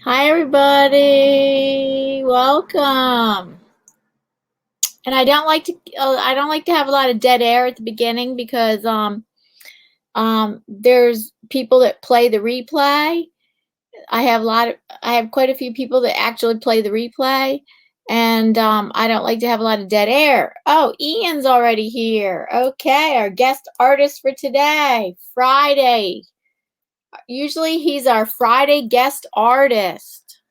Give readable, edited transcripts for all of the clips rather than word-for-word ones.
Hi everybody, welcome. And I don't like to have a lot of dead air at the beginning because there's people that play the replay. I have quite a few people that actually play the replay, and I don't like to have a lot of dead air. Oh, Ian's already here. Okay, our guest artist for today, Friday. Usually he's our Friday guest artist.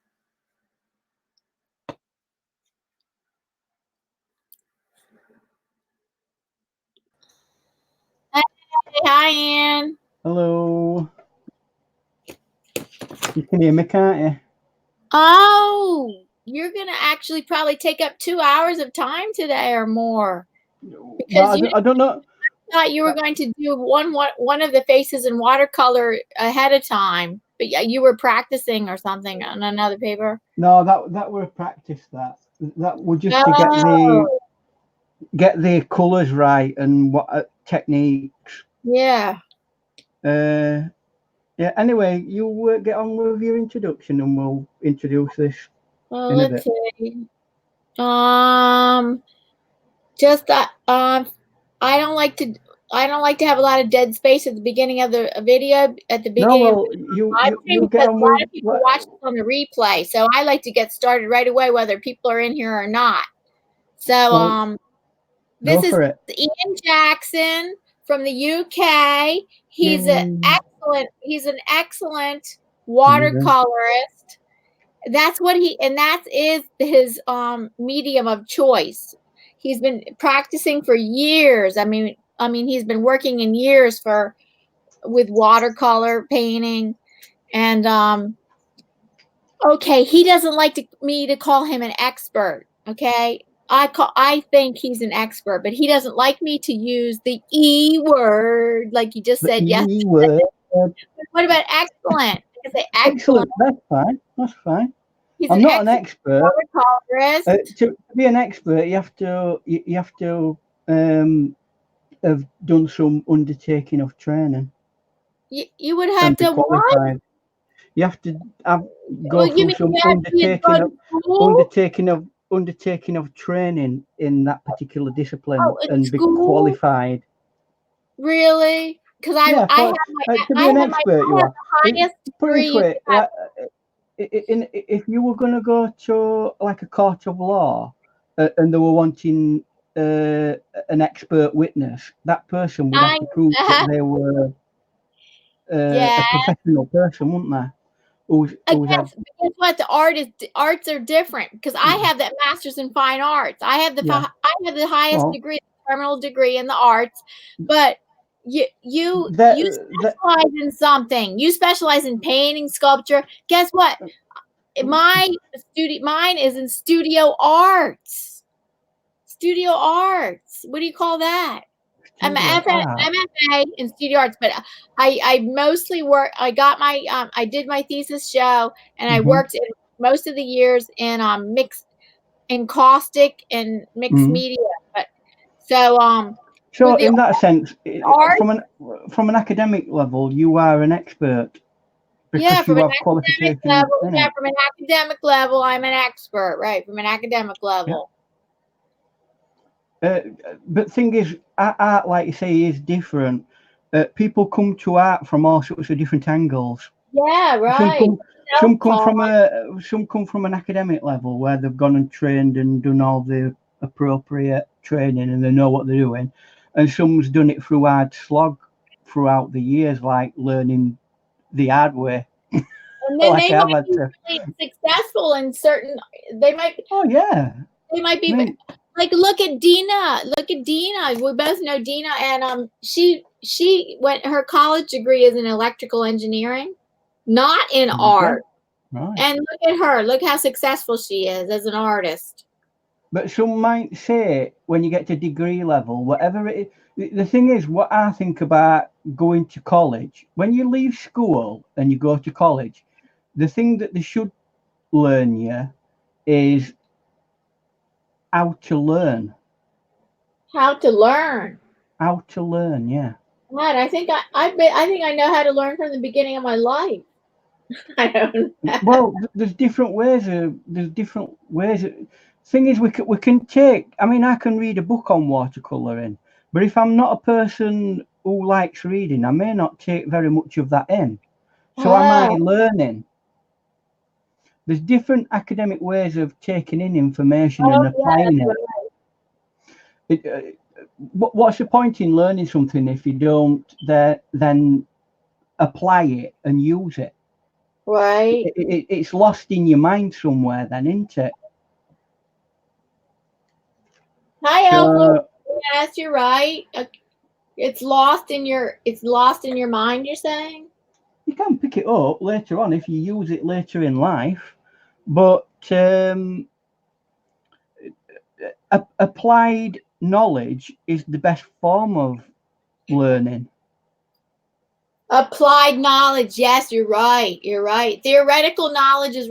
Hey, hi, Ian. Hello. You can hear me, can't you? Oh, you're going to actually probably take up 2 hours of time today or more Well, because you I don't know. thought you were going to do one of the faces in watercolor ahead of time, but you were practicing or something on another paper. No, that were practice. That would just to Oh, get the colours right and what techniques. yeah. Yeah. Anyway, you get on with your introduction, and we'll introduce this Well, in a let's bit. see. Just that I don't like to I don't like to have a lot of dead space at the beginning of the video at the No, beginning of well, the live stream you get because on a lot with of people watch this on the replay. So I like to get started right away whether people are in here or not. So well, this go is for it. Ian Jackson from the UK. He's Yay. an excellent Amazing. watercolorist. That is his medium of choice. He's been practicing for years. I mean he's been working in years with watercolor painting, and okay, he doesn't like me to call him an expert. Okay, I think he's an expert, but he doesn't like me to use the E word like he just The said yesterday. E word. What about excellent? I say excellent. Excellent. That's fine. That's fine. He's I'm an not an excellent expert. watercolorist. To be an expert, you have to have done some undertaking of training You would have and be to what? qualified. You have to have, Well, go you through mean some you actually had to go to school? undertaking of training in that particular discipline Oh, in and be school? qualified. Really? Because Yeah, to be an expert, I you have are. the highest Put it this degree you way, can have. like, if you were going to go to like a court of law, and they were wanting uh, an expert witness, that person would have I to prove that they were yeah. a professional person, wouldn't they? I Who's had, guess, but guess what? Arts are different because I have that master's in fine arts. yeah. I have the highest Well, degree, terminal degree in the arts, but that you that specialize in something. You specialize in painting, sculpture. Guess what? Mine is in studio arts. Studio arts. What do you call that? I'm a studio art. MFA in studio arts, but I mostly work. I did my thesis show, and I Mm-hmm. worked in most of the years in mixed in caustic and mixed Mm-hmm. media. But so So, with the in that sense, art, from an academic level, you are an expert yeah, because you have qualifications in it. from an academic level, I'm an expert, right? From an academic Yeah. level. Uh, but thing is, art, like you say, is different. People come to art from all sorts of different angles. Yeah, Some right. come, Self-taught. some come from an academic level where they've gone and trained and done all the appropriate training and they know what they're doing, and some's done it through hard slog throughout the years, like learning the hard way, And then like they I've might had be to. really successful in certain. They might Oh yeah, They might I be mean, like, look at Dina. Look at Dina. We both know Dina, and she went. Her college degree is in electrical engineering, not in okay, art. right. And look at her. Look how successful she is as an artist. But some might say when you get to degree level, whatever it is, the thing is, what I think about going to college, when you leave school and you go to college, the thing that they should learn you is how to learn. How to learn. How to learn, yeah. God, I think I think I know how to learn from the beginning of my life. I don't know. Well, there's different ways of. There's different ways. Thing is, we can take. I mean, I can read a book on watercoloring, but if I'm not a person who likes reading, I may not take very much of that in. So am I Oh, learning? There's different academic ways of taking in information and oh yeah, applying that's it. right. What's the point in learning something if you don't then apply it and use it? Right. It's lost in your mind somewhere then, isn't it? Hi, Alpha. So Yes, you're right. It's lost in your mind, you're saying? you can pick it up later on if you use it later in life, but applied knowledge is the best form of learning. Applied knowledge. Yes, you're right. You're right. Theoretical knowledge is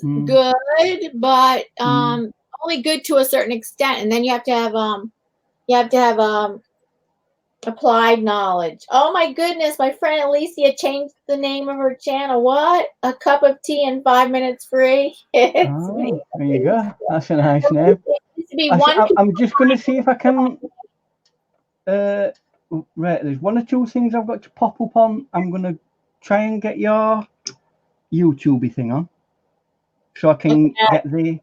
Mm, good, but mm. only good to a certain extent. And then you have to have applied knowledge. Oh my goodness, my friend Alicia changed the name of her channel. What? A cup of tea in 5 minutes free. It's me. Oh, there you go. That's a nice name. It used to be one piece I'm just going to see if I can. Uh, right, there's one or two things I've got to pop up on. I'm going to try and get your YouTube thing on, so I can of get the.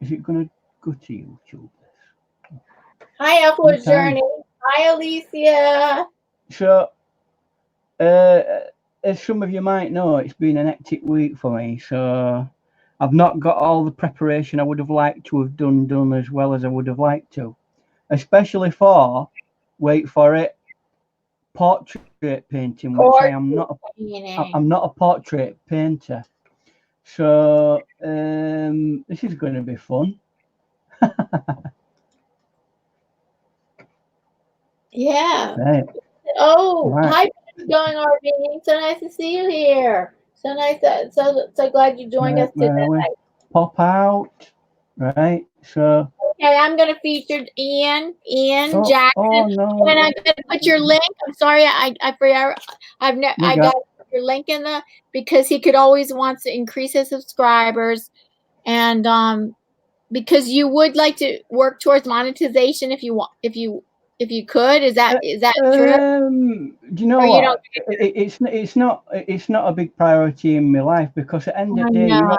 Is it going to go to YouTube? Hi, Upward Sometimes. Journey. Hi, Alicia. So, as some of you might know, it's been an hectic week for me. So, I've not got all the preparation I would have liked to have done as well as I would have liked to, especially for, wait for it, portrait painting, which I am Portrait not. painting. I'm not a portrait painter. So, this is going to be fun. Yeah. Right, Oh, right, hi, how's it going, RV? So nice to see you here. So nice. So glad you joined right, us today. where we pop out. Right, so. Okay, I'm going to feature Ian Oh Jackson, and no, I'm going to put your link. I'm sorry, I forgot. we I got got. your link in the because he could always wants to increase his subscribers, and because you would like to work towards monetization if you want, if you could. Is that true? Do you Or know you don't? what? It's not a big priority in my life because at the end of I the day, know.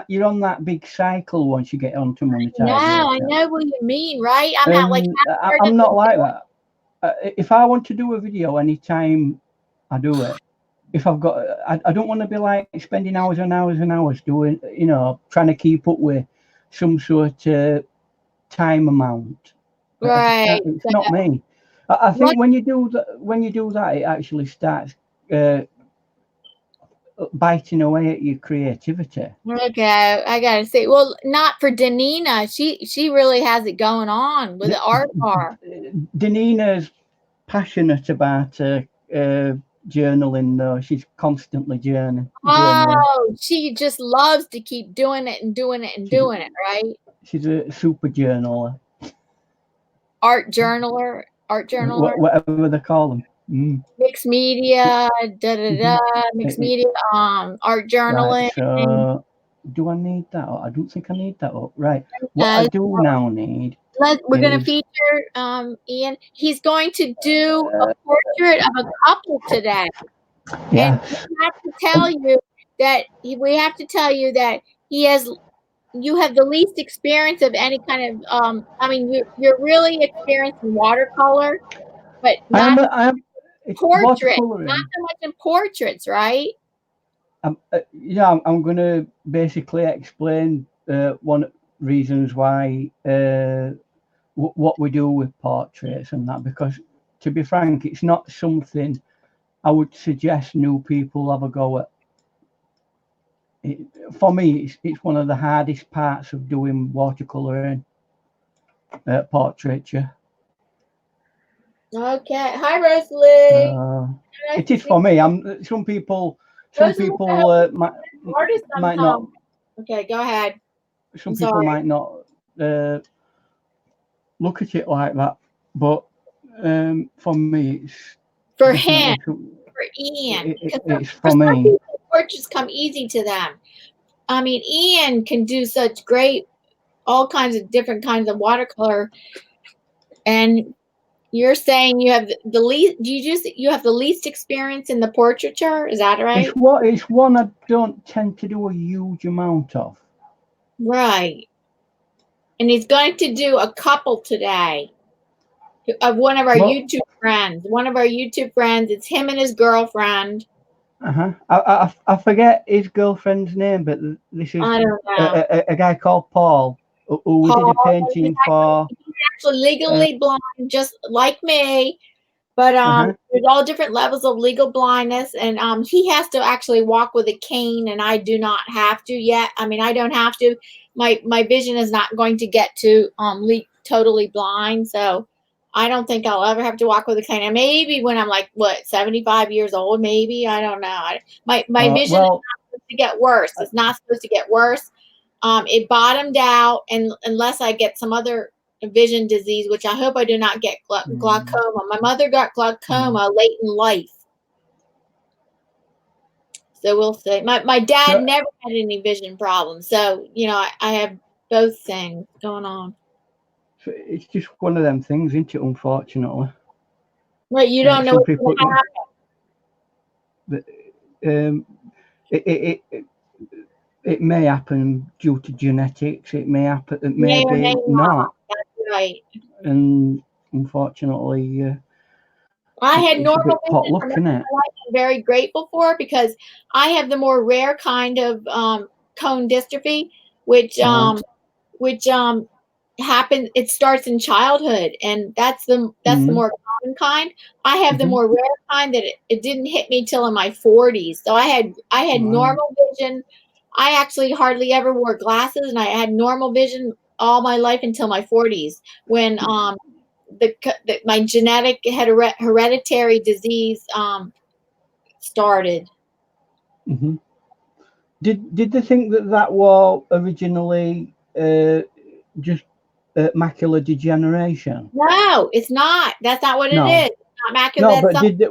you're on that big cycle once you get onto No, I monetization. know what you mean, right? I'm at like And half part I'm of not the like video. that. If I want to do a video anytime, I do it. If I've got, I don't want to be like spending hours and hours and hours doing, trying to keep up with some sort of time amount. I just Right. can't. It's So not me. I what? think when you do that, it actually starts uh, biting away at your creativity. Okay, I gotta say, well, not for Danina. She really has it going on with D- the art car. Danina's passionate about journaling, though. She's constantly journaling. Oh, she just loves to keep doing it and doing it and She's doing it, right? she's a super journaler, Art journaler, whatever they call them. Mm. mixed media, da da da, Mhm. mixed It- media, art Right, journaling. so do I need that? I don't think I need that up. Right, what I Uh, do now need we're gonna is feature Ian. He's going to do a portrait of a couple today. And yes. we have to tell you that he has you have the least experience of any kind of I mean you're really experienced in watercolor, but not I am it's portrait, not watercoloring. so much in portraits, right? I'm going to basically explain one reasons why what we do with portraits and that, because to be frank, it's not something I would suggest new people have a go at. It, for me, it's one of the hardest parts of doing watercoloring, portraiture. Okay. Hi Rosalie. Uh, Nice it to is see for me. you. I'm some Rosalie, I hope people you're an artist might not sometime. Okay, go ahead. I'm some people sorry. might not look at it like that, but For me, it's For him, definitely for Ian, because it's for for some me. people, portraits come easy to them. I mean, Ian can do such great, all kinds of different kinds of watercolor, and you're saying you have the least. Do you have the least experience in the portraiture? Is that right? It's one I don't tend to do a huge amount of. Right. And he's going to do a couple today of one of our Well, YouTube friends. One of our YouTube friends. It's him and his girlfriend. I forget his girlfriend's name, but this is I don't know. a guy called Paul who we did a Paul, painting for. he's actually legally blind, just like me. But Uh-huh. there's all different levels of legal blindness, and he has to actually walk with a cane, and I do not have to yet. I mean, I don't have to. My vision is not going to get to totally blind, so I don't think I'll ever have to walk with a cane. And maybe when I'm like 75 years old, maybe I don't know. My vision is Well, not supposed to get worse. It's not supposed to get worse. It bottomed out, and unless I get some other vision disease, which I hope I do not get glaucoma. My mother got glaucoma late in life, so we'll see. My dad so never had any vision problems, so I have both things going on. it's just one of them things, isn't it? Unfortunately, Right, you don't know some what's people. going to happen. Um, it it may happen due to genetics. It may happen. It May or may maybe not. not. That's right. And unfortunately, I had it's a normal bit vision pot luck, for most isn't of it? my life. I'm very grateful for it because I have the more rare kind of cone dystrophy, which Right. which happens. It starts in childhood, and that's the more common kind. I have the more rare kind that it didn't hit me till in my 40s. So I had Wow. normal vision. I actually hardly ever wore glasses, and I had normal vision all my life until my 40s when my genetic hereditary disease started. hmm Did they think that was originally just macular degeneration? No, it's not. That's not what it No, is. It's not macular. no. That's But something did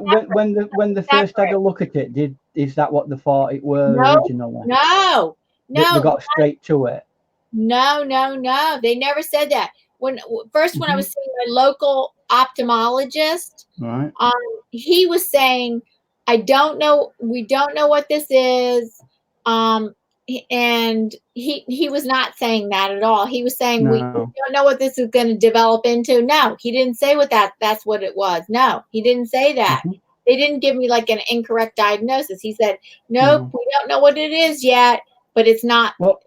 when they first had separate. a look at it, is that what they thought it were No, originally? no, They no, got straight to it. no, no, no. They never said that. When I Hmm was seeing my local ophthalmologist, Right. um, he was saying, "I don't know. We don't know what this is." And he was not saying that at all. He was saying we No. don't know what this is going to develop into. No, he didn't say that's what it was. No, he didn't say that. hmm They didn't give me like an incorrect diagnosis. He said, "Nope, No. we don't know what it is yet, but it's not." Well.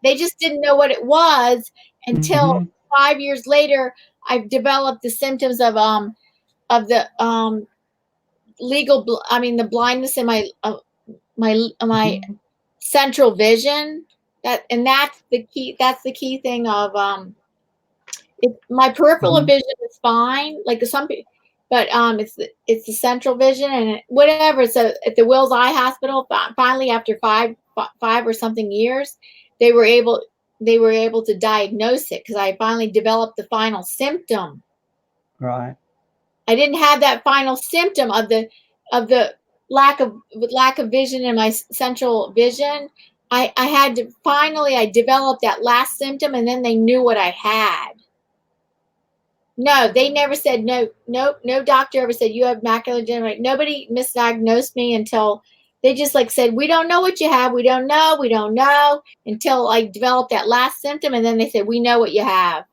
They just didn't know what it was until hmm 5 years later. I've developed the symptoms of the the blindness in my hmm central vision. That's the key. That's the key thing of my peripheral hmm vision is fine, like some people, but it's the central vision and whatever. So at the Wills Eye Hospital, finally after five or something years, they were able to diagnose it because I finally developed the final symptom. Right. I didn't have that final symptom of the lack of vision in my central vision. I had to finally I developed that last symptom, and then they knew what I had. No, they never said no. No doctor ever said you have macular degeneration. Nobody misdiagnosed me until they just like said we don't know what you have. We don't know. We don't know until I developed that last symptom, and then they said we know what you have.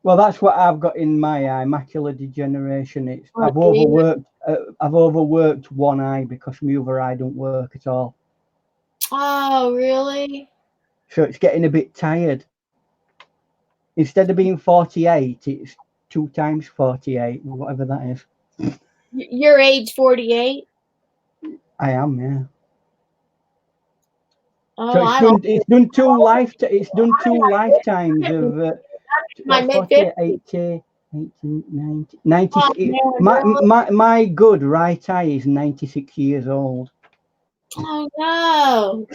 Well, that's what I've got in my eye, macular degeneration. Oh, dear. I've overworked one eye because my other eye don't work at all. Oh, really? So it's getting a bit tired. Instead of being 48, it's 2 times 48, whatever that is. You're age 48. I am, yeah. So Oh, I'm old. it's done two lifetimes of My what's mid 48, 50s. 80, 80, 90, 90. Oh man, My, really? my good right eye is 96 years old. Oh no.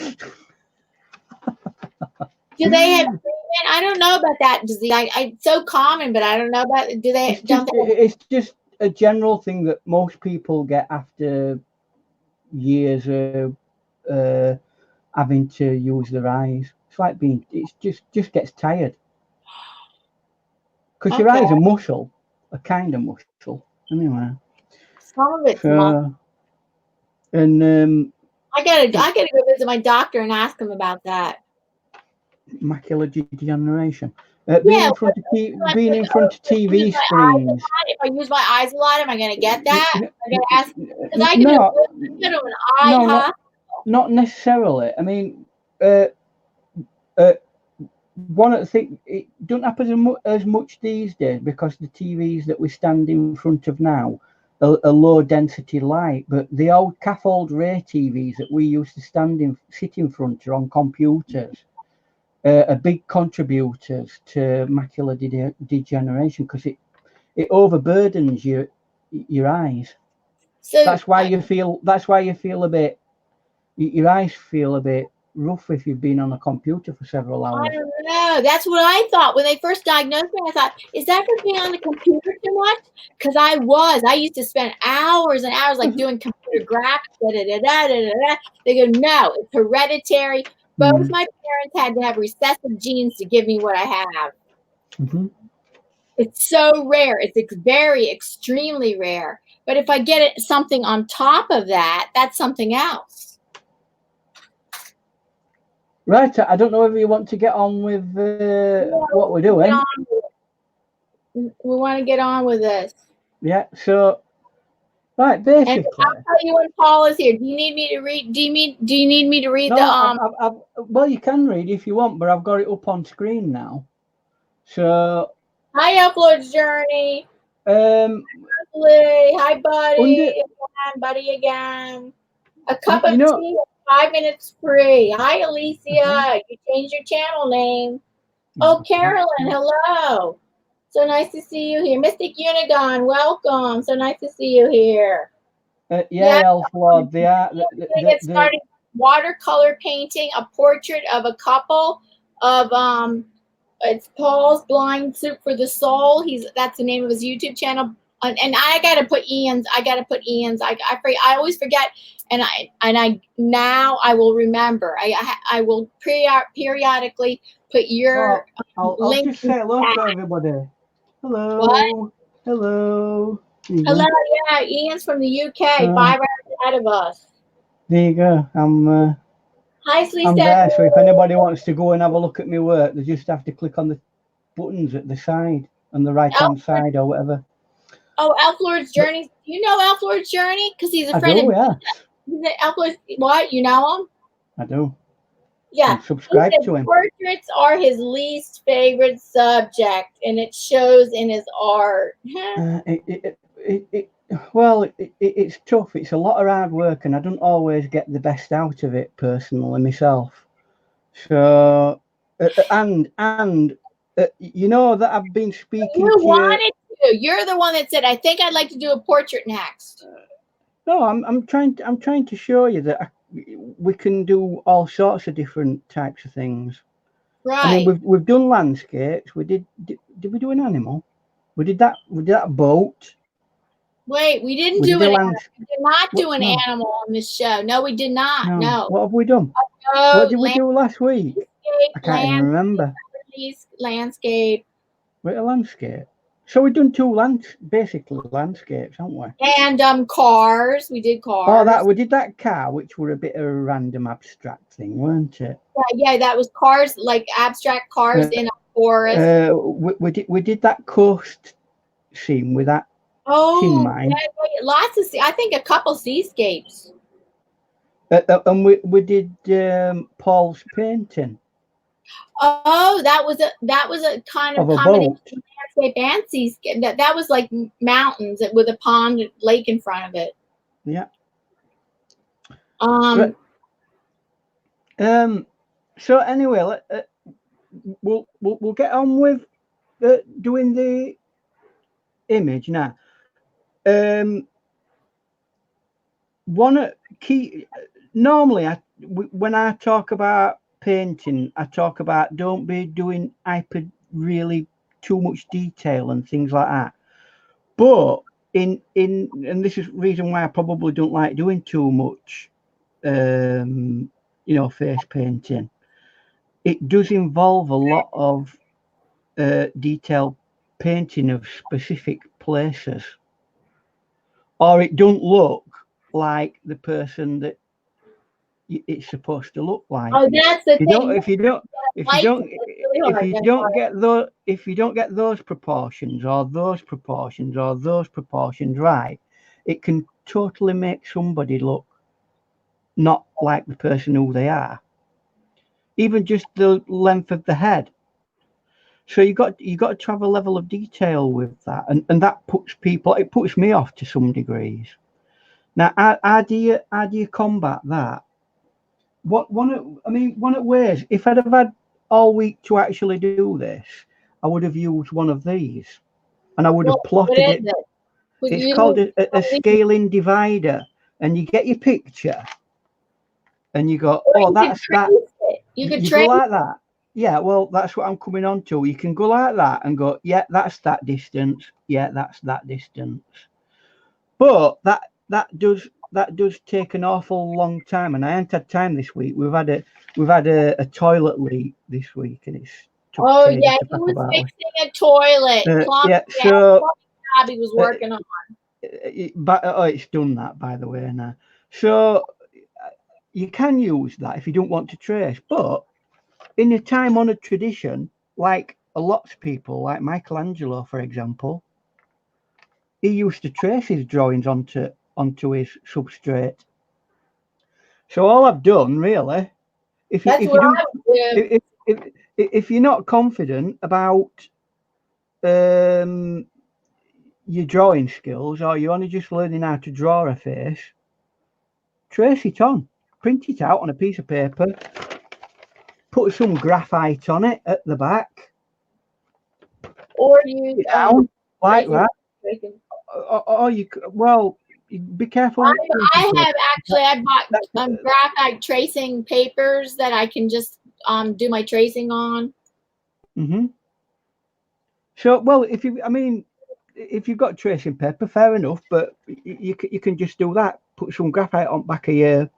Do they have treatment I don't know about that disease. It's so common, but I don't know about. Do they? Don't they? It's just a general thing that most people get after years of having to use their eyes. It's like it's just gets tired. Because your Okay. eyes are muscle, a kind of muscle, anyway. Some of it's So, and I gotta go visit my doctor and ask him about that. macular degeneration. Yeah, Being in front of TV screens. if I use my eyes a lot, am I gonna get that? I'm gonna ask because I can No, go to an eye hospital. not necessarily. I mean, one of the things, it don't happen as much these days because the TVs that we stand in front of now are low density light, but the old cathode ray TVs that we used to sit in front of on computers are big contributors to macular degeneration because it overburdens your eyes. So That's why you feel a bit. Your eyes feel a bit rough if you've been on a computer for several hours. I don't know. That's what I thought when they first diagnosed me. I thought, is that for being on the computer too much? Because I used to spend hours and hours like doing computer graphics. They go, no, it's hereditary. Both my parents had to have recessive genes to give me what I have. Mm-hmm. It's so rare. It's very extremely rare. But if I get something on top of that, that's something else. Right. I don't know whether you want to get on with what we're doing. We want to get on with this. Yeah. So, right. Basically, and I'll tell you when Paul is here. Do you need me to read? Do you need me to read no, well, you can read if you want, but I've got it up on screen now. So. Hi, Upload Journey. Hi, buddy. Buddy again. A cup of tea, 5 minutes free. Hi, Alicia. You changed your channel name. Oh, Carolyn, hello. So nice to see you here. Mystic Unigon, welcome. So nice to see you here. Elf Lord, they are. Get started. Watercolor painting a portrait of a couple of it's Paul's Blind Soup for the Soul. That's the name of his YouTube channel. And I gotta put Ian's. I always forget, and I now I will remember. I will periodically put your I'll just say hello to everybody. Hello. What? Hello. Hello. Yeah, Ian's from the UK. 5 hours ahead of us. There you go. Hi, Sleep. I'm there, so if anybody wants to go and have a look at my work, they just have to click on the buttons at the side, on the right-hand side or whatever. Oh, Elf Lord's Journey. Do you know Elf Lord's Journey? Because he's a friend of yeah. Elf Lord's, what? You know him? I do. Yeah. Subscribe to him. Portraits are his least favorite subject, and it shows in his art. Well, it's tough. It's a lot of hard work, and I don't always get the best out of it personally myself. So, and you know that I've been speaking you wanted to. You're the one that said, "I think I'd like to do a portrait next." No, I'm trying to show you that we can do all sorts of different types of things. Right. I mean, we've done landscapes. Did we do an animal? We did that boat. Wait, we didn't do an animal. We did not do an animal on this show. No, we did not. No. What have we done? What did we do last week? I can't even remember. Landscape. Wait, a landscape. So we've done basically landscapes, haven't we? And cars. We did cars. Oh, we did that car, which were a bit of a random abstract thing, weren't it? Yeah, that was cars, like abstract cars in a forest. We did that coast scene with that. Yeah, lots of I think a couple seascapes. And we did Paul's painting. Oh, that was a kind of combination of landscape and seascape. That was like mountains with a pond, lake in front of it. Yeah. So anyway, we'll get on with doing the image now. One key. Normally, when I talk about painting, I talk about don't be doing really too much detail and things like that. But and this is the reason why I probably don't like doing too much, face painting. It does involve a lot of detailed painting of specific places, or it don't look like the person that it's supposed to look like. Oh, that's the thing. If you don't Really if you don't get those proportions or those proportions or those proportions right, it can totally make somebody look not like the person who they are. Even just the length of the head. So you got to have a level of detail with that, and that puts me off to some degrees. Now, how do you combat that? One of ways, if I'd have had all week to actually do this, I would have used one of these, and I would have plotted it. It's called a scaling divider, and you get your picture, and you go, oh, that's that. You could go like that. Yeah, well, that's what I'm coming on to. You can go like that and go, yeah, that's that distance. Yeah, that's that distance. But that does take an awful long time, and I haven't had time this week. We've had a toilet leak this week, and it's oh yeah, he was fixing a toilet. Yeah, so he was working on. But it's done that, by the way, now. So you can use that if you don't want to trace, but in a time-honored tradition, like a lot of people, like Michelangelo, for example, he used to trace his drawings onto his substrate. So all I've done, really, if you're not confident about your drawing skills, or you're only just learning how to draw a face, trace it on, print it out on a piece of paper, put some graphite on it at the back, or use like that. Or you be careful. I bought graphite tracing papers that I can just do my tracing on. Mm-hmm. So, well, if you've got tracing paper, fair enough, but you can just do that. Put some graphite on back of your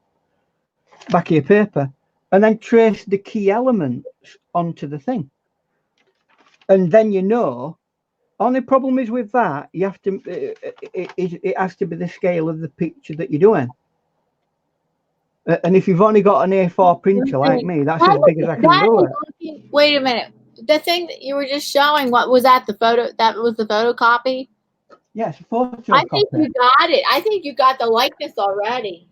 paper, and then trace the key elements onto the thing, and then only problem is with that, you have to it has to be the scale of the picture that you're doing. And if you've only got an A4 printer like me, that's as big as I can do it. Wait a minute. The thing that you were just showing, what was that? The photo? That was the photocopy? Yes, a photocopy. I think you got it. I think you got the likeness already.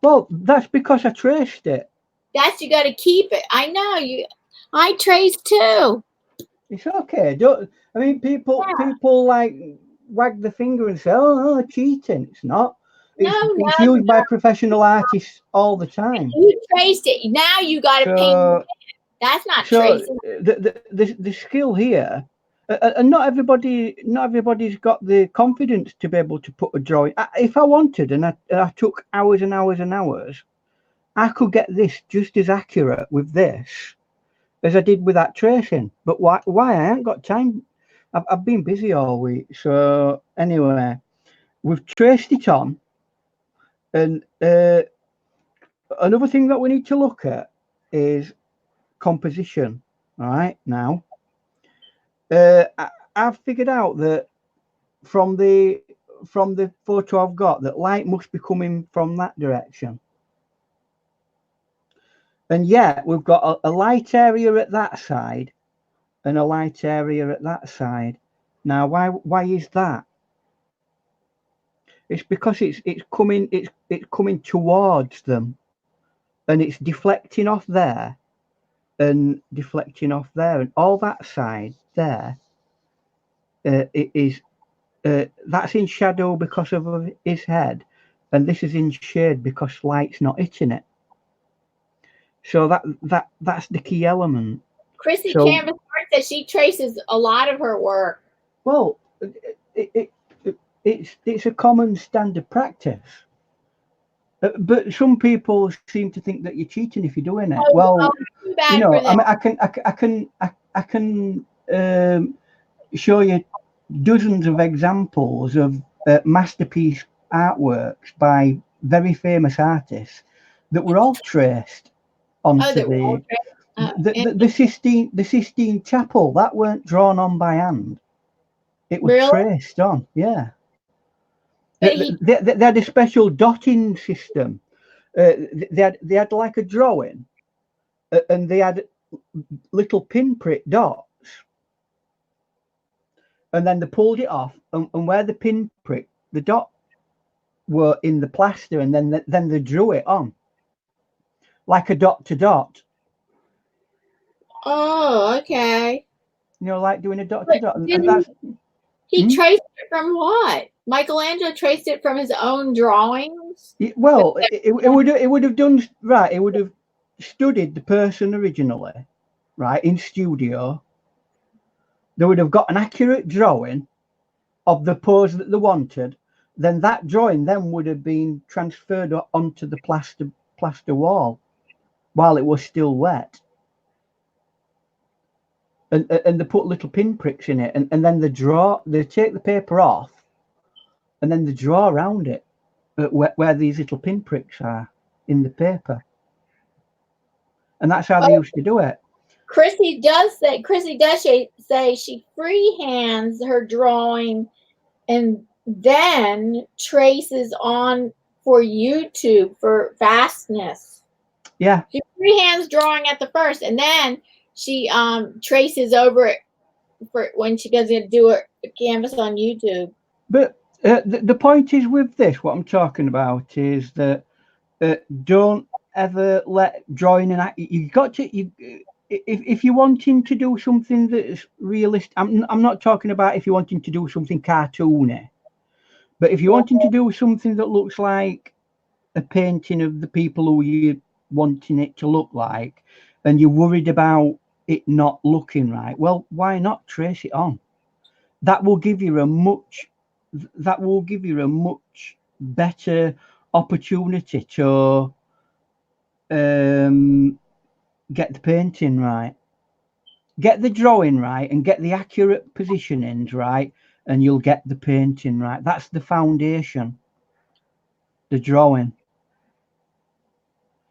Well, that's because I traced it. You got to keep it. I know you. I traced too. It's okay. People like wag the finger and say, "Oh, cheating." It's not. It's used by professional artists all the time. You traced it. Now you got to paint. That's not tracing. The skill here, and not everybody's got the confidence to be able to put a drawing. If I wanted, and I took hours and hours and hours, I could get this just as accurate with this as I did with that tracing. But why? I haven't got time. I've been busy all week. So anyway, we've traced it on, and another thing that we need to look at is composition. All right, now I've figured out that from the photo I've got, that light must be coming from that direction. And yet we've got a light area at that side and a light area at that side. Now, why is that? It's because it's coming towards them, and it's deflecting off there and deflecting off there, and all that side there it is that's in shadow because of his head, and this is in shade because light's not hitting it. So that's the key element. Chrissy Canvas Art says she traces a lot of her work. Well, it's a common standard practice. But some people seem to think that you're cheating if you're doing it. Oh, Well, too bad for I them. mean, I can show you dozens of examples of masterpiece artworks by very famous artists that were all traced Oh, onto that were all the Sistine Chapel. That weren't drawn on by hand. It was really? traced on. Yeah, But he. they had a special dotting system. They had like a drawing, and they had little pinprick dots, and then they pulled it off, and where the pinprick, the dot were in the plaster, and then they drew it on, like a dot to dot. Oh, okay. Like doing a dot to But dot, and didn't that's he hmm? traced it from what? Michelangelo traced it from his own drawings. Well, it would have done right. It would have studied the person originally, right, in studio. They would have got an accurate drawing of the pose that they wanted. Then that drawing then would have been transferred onto the plaster wall while it was still wet, and they put little pinpricks in it, and then they take the paper off, and then they draw around it where these little pinpricks are in the paper, and that's how they Oh, used to do it. Chrissy does say she freehands her drawing and then traces on for YouTube for fastness. Yeah, She freehands drawing at the first, and then she traces over it for when she does do a canvas on YouTube. but the point is with this, what I'm talking about is that don't ever let drawing and you got to you. If you're wanting to do something that's realistic, I'm not talking about if you're wanting to do something cartoony, but if you're wanting to do something that looks like a painting of the people who you're wanting it to look like, and you're worried about it not looking right, well, why not trace it on? That will give you a much better opportunity to get the painting right, get the drawing right, and get the accurate positionings right, and you'll get the painting right. That's the foundation, the drawing.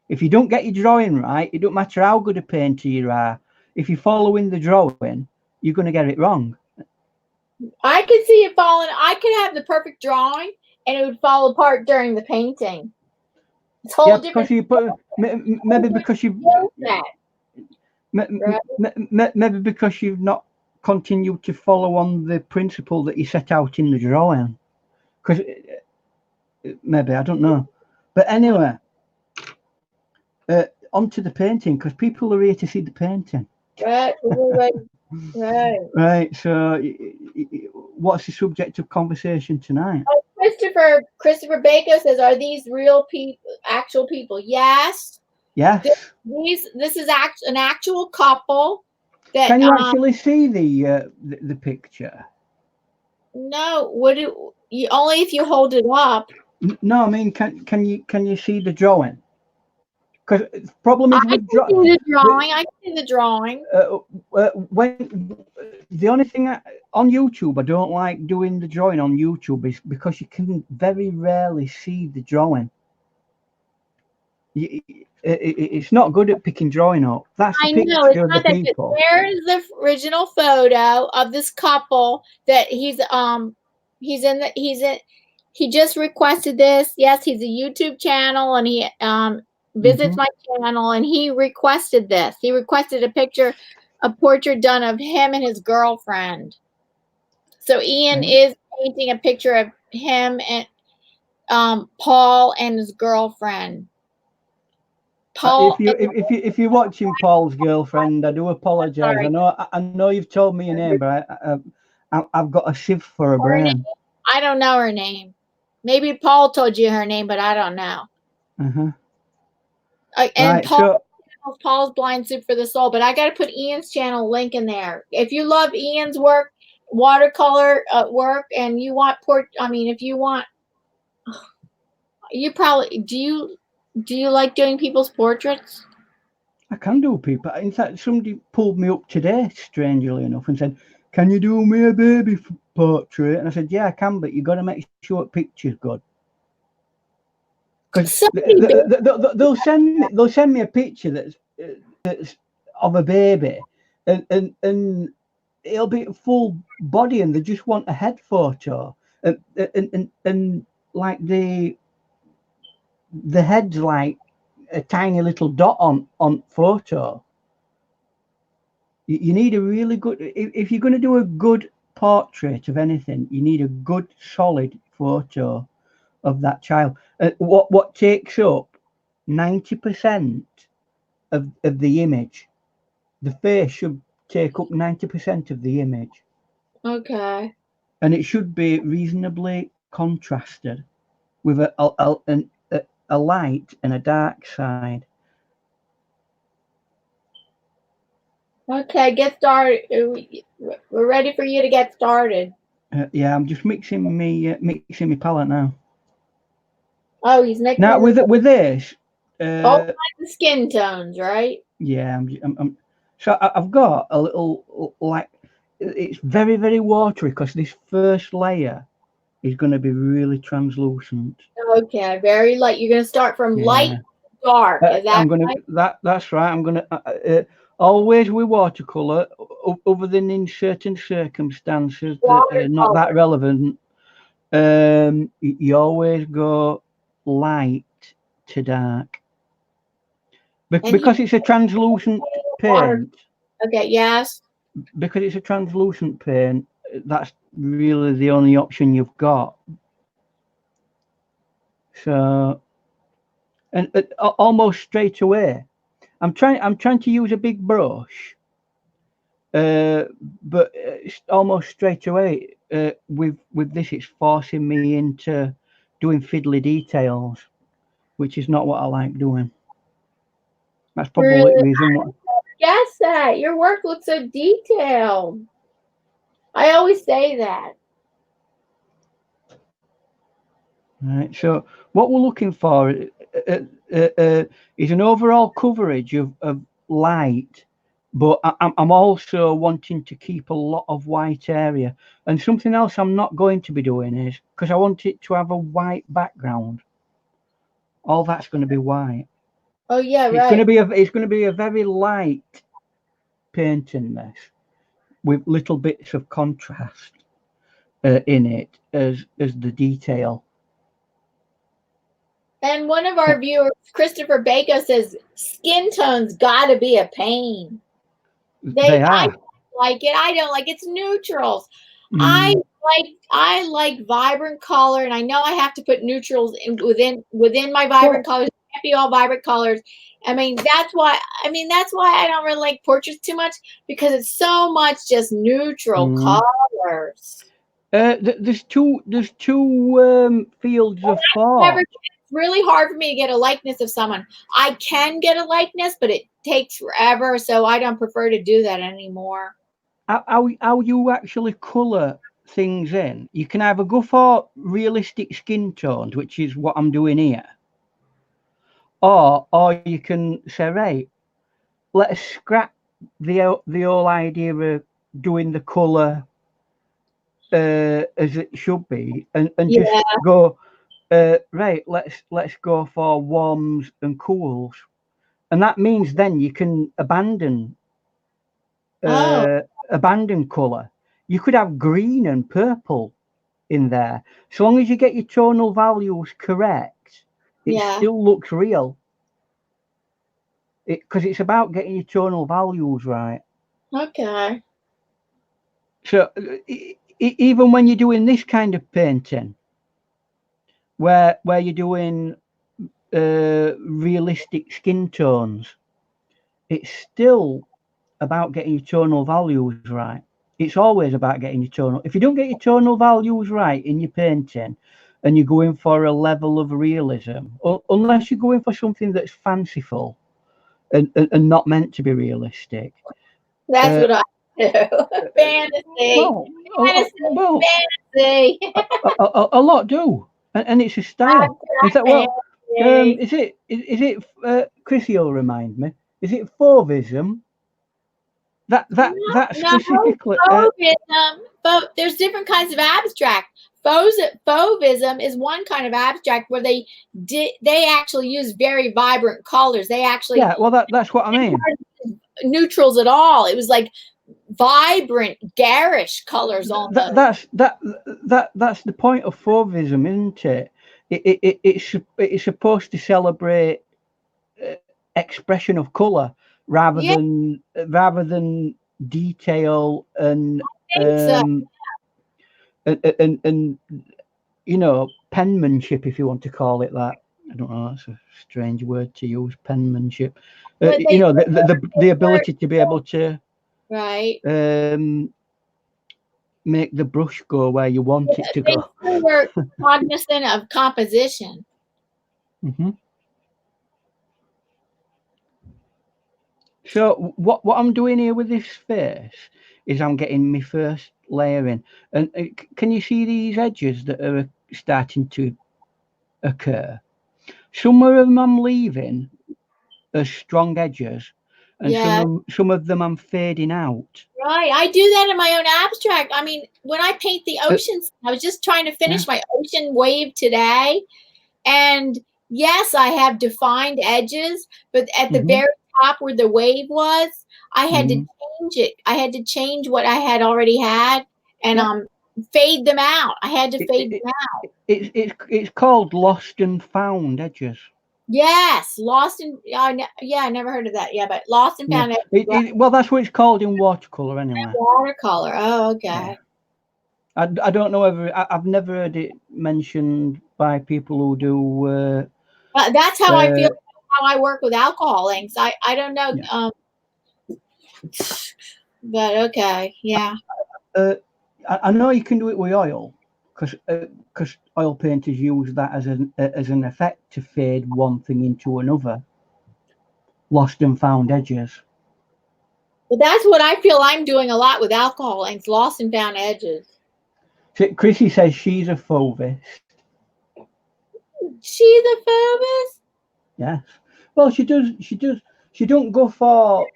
If you don't get your drawing right, it don't matter how good a painter you are. If you're following the drawing, you're going to get it wrong. I could see it falling. I could have the perfect drawing, and it would fall apart during the painting. It's a Yeah, whole because different. you put maybe because you That, maybe because you've not continued to follow on the principle that you set out in the drawing. Because maybe I don't know, but anyway, onto the painting because people are here to see the painting. right, right, right. Right. So, what's the subject of conversation tonight? Oh, Christopher Bacon says, "Are these real people? Actual people?" Yes. Yes. This is an actual couple. That Can you actually see the picture? no, would it? Only if you hold it up. No, I mean, can you see the drawing? Because the problem I is can see the drawing. I can see the drawing. when the only thing on YouTube I don't like doing the drawing on YouTube is because you can very rarely see the drawing. It's not good at picking drawing up. That's the I know it's picture of the not that good. people. There's the original photo of this couple that he's in. He just requested this. Yes, he's a YouTube channel, and he visits my channel, and he requested this. He requested a portrait done of him and his girlfriend. So Ian is painting a picture of him and Paul and his girlfriend. Paul. If you're watching Paul's girlfriend, I do apologise. I know you've told me your name, but I've got a sieve for a brain. I don't know her name. Maybe Paul told you her name, but I don't know. And right, Paul's Blind Soup for the Soul, but I got to put Ian's channel link in there. If you love Ian's work, watercolor work, and you want if you want, You probably do you like doing people's portraits? I can do people. In fact, somebody pulled me up today, strangely enough, and said, "Can you do me a baby portrait?" And I said, "Yeah, I can, but you got to make sure the picture's good." Because Somebody did. they'll send me a picture that's of a baby, and it'll be full body, and they just want a head photo, and like the head's like a tiny little dot on photo. You need a really good, if you're going to do a good portrait of anything, you need a good solid photo of that child. What takes up 90% of the image? The face should take up 90% of the image, Okay. and it should be reasonably contrasted with a light and a dark side. Okay, get started. We're ready for you to get started. Yeah, I'm just mixing my palette now. Oh, he's mixing Now with this, all uh, kinds of skin tones, right? yeah, so I've got a little like it's very very watery because this first layer is going to be really translucent. Okay, very light. You're gonna start from light Yeah, to dark. Is that I'm gonna right? that's right. I'm gonna always with watercolor, other than in certain circumstances that are not Watercolor. that relevant. You always go light to dark And he because it's a translucent water. paint. Okay, yes. Because it's a translucent paint, that's really the only option you've got. So, and almost straight away, I'm trying to use a big brush, uh, but almost straight away with this, it's forcing me into doing fiddly details, which is not what I like doing. That's probably the Really? reason why. Yes, that. Your work looks so detailed. I always say that. Right. So what we're looking for is an overall coverage of light, but I'm also wanting to keep a lot of white area. And something else I'm not going to be doing is because I want it to have a white background. All that's going to be white. Oh yeah, It's going to right. be a very light painting this with little bits of contrast in it as the detail. And one of our viewers, Christopher Bako, says skin tones gotta be a pain. They I are. don't like it. I don't like it's neutrals. I Mm, I like vibrant color, and I know I have to put neutrals within my vibrant well, colors. It can't be all vibrant colors. That's why I don't really like portraits too much because it's so much just neutral mm. colors. There's two fields of Never. thought. It's really hard for me to get a likeness of someone. I can get a likeness, but it takes forever, so I don't prefer to do that anymore. How you actually colour things in. You can either go for realistic skin tones, which is what I'm doing here, or you can say, right, let's scrap the whole idea of doing the colour as it should be, and just Yeah. go right. Let's go for warms and cools, and that means then you can Oh, uh, abandon colour. You could have green and purple in there. So long as you get your tonal values correct, it yeah. still looks real. Because it's about getting your tonal values right. Okay. So even when you're doing this kind of painting, where you're doing realistic skin tones, it's still about getting your tonal values right. It's always about getting your tonal. If you don't get your tonal values right in your painting, and you're going for a level of realism, unless you're going for something that's fanciful and not meant to be realistic. That's Uh, what I do. Fantasy. well, Fantasy. well, Fantasy. a lot do. and it's a style. In fact, well, Yay. Chrissy will remind me. Is it Fauvism? That No, specifically. Fauvism. There's different kinds of abstract. Fauvism is one kind of abstract where they actually use very vibrant colors. They actually Yeah, well, that's what I mean. Neutrals at all. It was like vibrant, garish colors almost. That's the point of Fauvism, isn't it? It's supposed to celebrate expression of color Yeah, rather than detail and I think so. and you know, penmanship, if you want to call it that. I don't know, that's a strange word to use, penmanship. But You know, the ability to be able to right. make the brush go where you want it to They go. still were cognizant of composition. Hmm. So what I'm doing here with this face is I'm getting my first layer in, and can you see these edges that are starting to occur? Some of them I'm leaving as strong edges, and Yeah, some of them I'm fading out. right. I do that in my own abstract. I mean, when I paint the Uh, oceans, I was just trying to yeah. finish my ocean wave today. And yes, I have defined edges, but at the Hmm. very top where the wave was, I had to Hmm. change it. I had to change what I had already had and Yeah. fade them out. I had to It, fade it, them out. it's called lost and found edges. Yes, lost and yeah, I never heard of that. Yeah, but lost and Yeah. found edges, right? Well, that's what it's called in watercolor anyway. Watercolor. Oh, Yeah. okay. I don't know whether I've never heard it mentioned by people who do. That's how I feel. Uh, How I work with alcohol inks. I don't know. yeah. But okay, yeah. Uh, I know you can do it with oil because oil painters use that as an effect to fade one thing into another. Lost and found edges. But that's what I feel I'm doing a lot with alcohol inks, lost and found edges. So Chrissy says she's a Fauvist. She's a phobist? Yes. Well, she does. She does. She don't go for.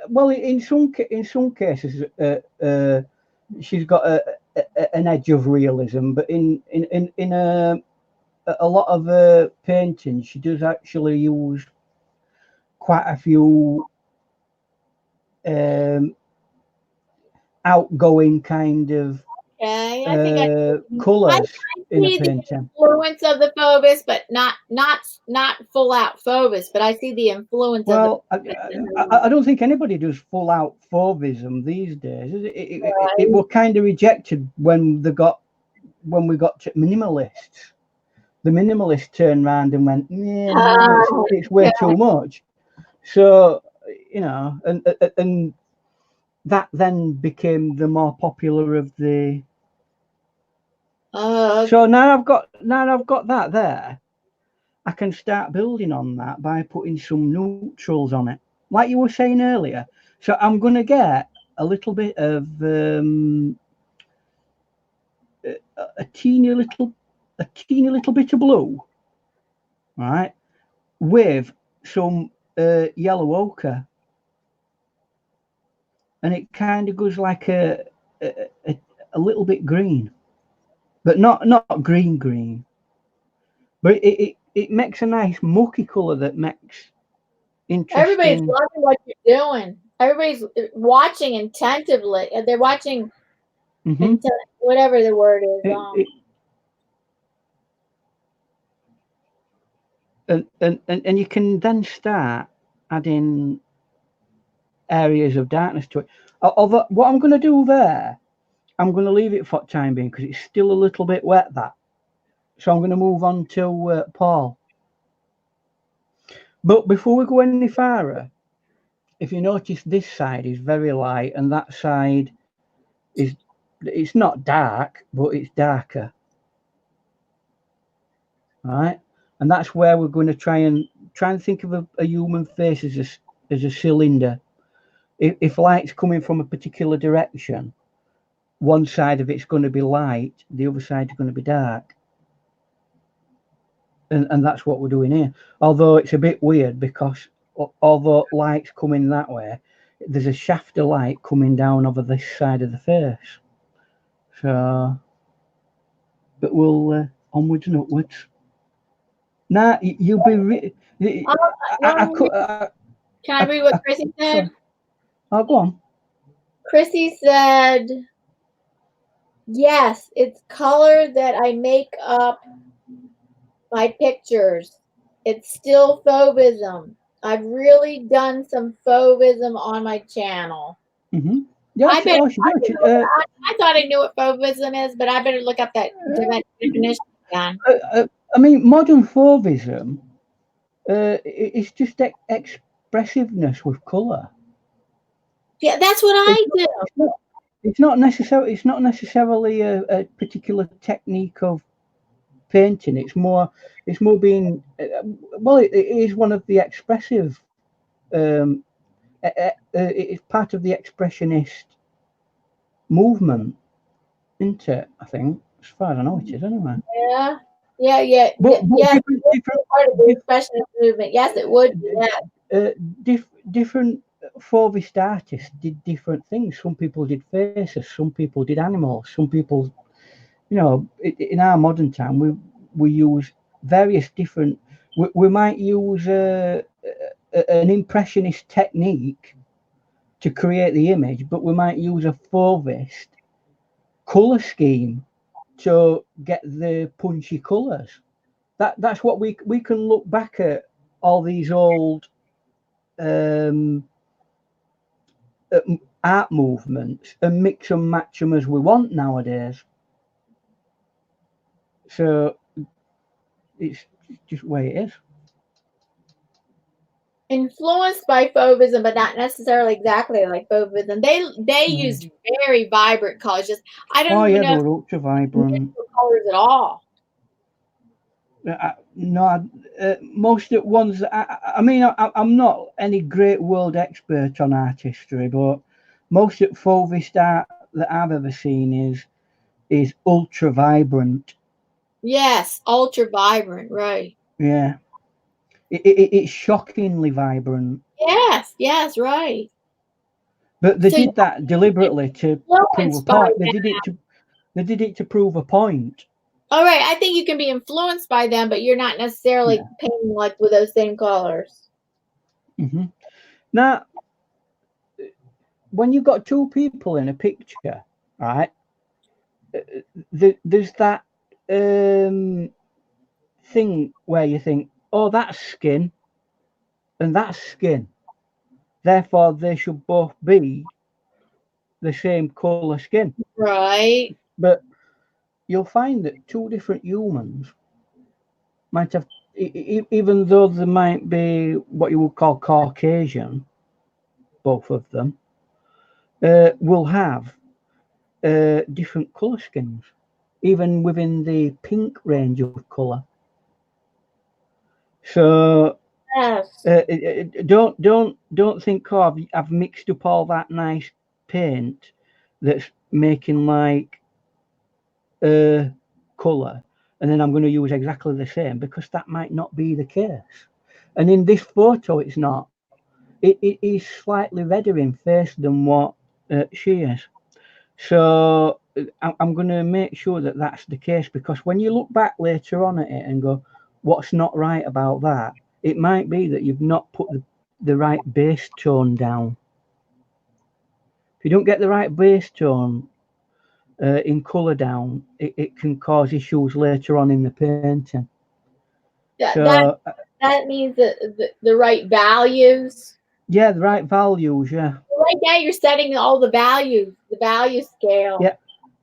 Well, in some cases, she's got an edge of realism, but in a lot of paintings, she does actually use quite a few um, outgoing kind of Okay, I think I colours in a see the painting. influence of the phobist, but not full out phobist, but I see the influence of the Well, phobist in her work. I don't think anybody does full out Fauvism these days. It Right. was kind of rejected when we got to minimalists. The minimalists turned around and went, yeah, no, it's way Okay. too much. So you know, and that then became the more popular of the. Okay. So now I've got that there. I can start building on that by putting some neutrals on it, like you were saying earlier. So I'm going to get a little bit of a teeny little bit of blue, right, with some yellow ochre, and it kind of goes like a little bit green, but not green, but it makes a nice mucky color that makes Everybody's interesting. loving what you're doing. Everybody's watching attentively. They're watching Hmm. whatever the word is. It, it, and you can then start adding areas of darkness to it. Although what I'm going to do there, I'm going to leave it for the time being because it's still a little bit wet. That, so I'm going to move on to Paul. But before we go any farther, if you notice, this side is very light, and that side is it's not dark, but it's darker. Right, and that's where we're going to try and think of a human face as a cylinder. If light's coming from a particular direction, one side of it's going to be light, the other side is going to be dark. and that's what we're doing here. Although it's a bit weird because although light's coming that way, there's a shaft of light coming down over this side of the face. So, but we'll onwards and upwards. Nah, you'll be. Oh, I one could. minute. Can I read what Chrissy said? Sorry. Oh, go on. Chrissy said, yes, it's color that I make up my pictures. It's still fauvism. I've really done some fauvism on my channel. Mm-hmm. Yeah, I better, I thought I knew what fauvism is, but I better look up that definition again. I mean, modern fauvism, it's just expressiveness with colour. Yeah, that's what I do. It's not necessarily. It's not necessarily a particular technique of painting. It's more. It's more being. Well, it is one of the expressive. It's part of the expressionist movement, isn't it? I think, as far as I know, it is anyway. Yeah, yeah. But Yes, different, part of the expressionist movement. Yes, it would be that. different Fauvist artists did different things. Some people did faces, some people did animals, some people, in our modern time, we use various different. We might use an impressionist technique to create the image, but we might use a Fauvist color scheme to get the punchy colors. That's what we can look back at all these old art movements and mix and match them as we want nowadays. So it's just the way it is. Influenced by fauvism, but not necessarily exactly like fauvism. They used very vibrant colors. Just I don't even They know were ultra vibrant colors at all. No, most of the ones. I mean, I'm not any great world expert on art history, but most of the Fauvist art that I've ever seen is ultra vibrant. Yes, ultra vibrant, right? Yeah, it's shockingly vibrant. Yes, right. But they So did that deliberately to prove a influenced by point. They did it to prove a point. all right, I think you can be influenced by them, but you're not necessarily painting like with those same colors. Mm-hmm. Now, when you've got two people in a picture, right? There's that thing where you think, oh, that's skin, and that's skin. Therefore, they should both be the same color skin. Right. But you'll find that two different humans might have, even though they might be what you would call Caucasian, both of them, will have different color skins, even within the pink range of color. So Yes. don't think, oh, I've mixed up all that nice paint that's making like colour, and then I'm going to use exactly the same, because that might not be the case. And in this photo, it's not. It is slightly redder in face than what she is. So I'm going to make sure that that's the case, because when you look back later on at it and go, what's not right about that? It might be that you've not put the right base tone down. If you don't get the right base tone in colour down, it can cause issues later on in the painting. So that means the right values. Yeah, the right values. Yeah. Right now, you're setting all the values, the value scale.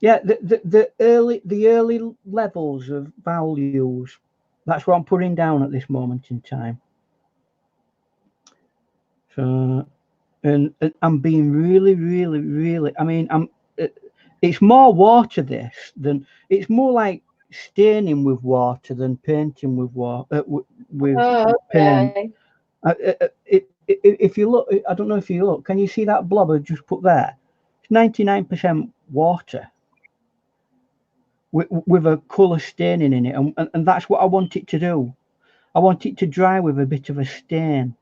Yeah. The early levels of values. That's what I'm putting down at this moment in time. So, and I'm being really. I mean, it's more water this than it's more like staining with water than painting with water paint. If you look, I don't know if you look. Can you see that blob I just put there? It's 99% water. with a colour staining in it, and that's what I want it to do. I want it to dry with a bit of a stain,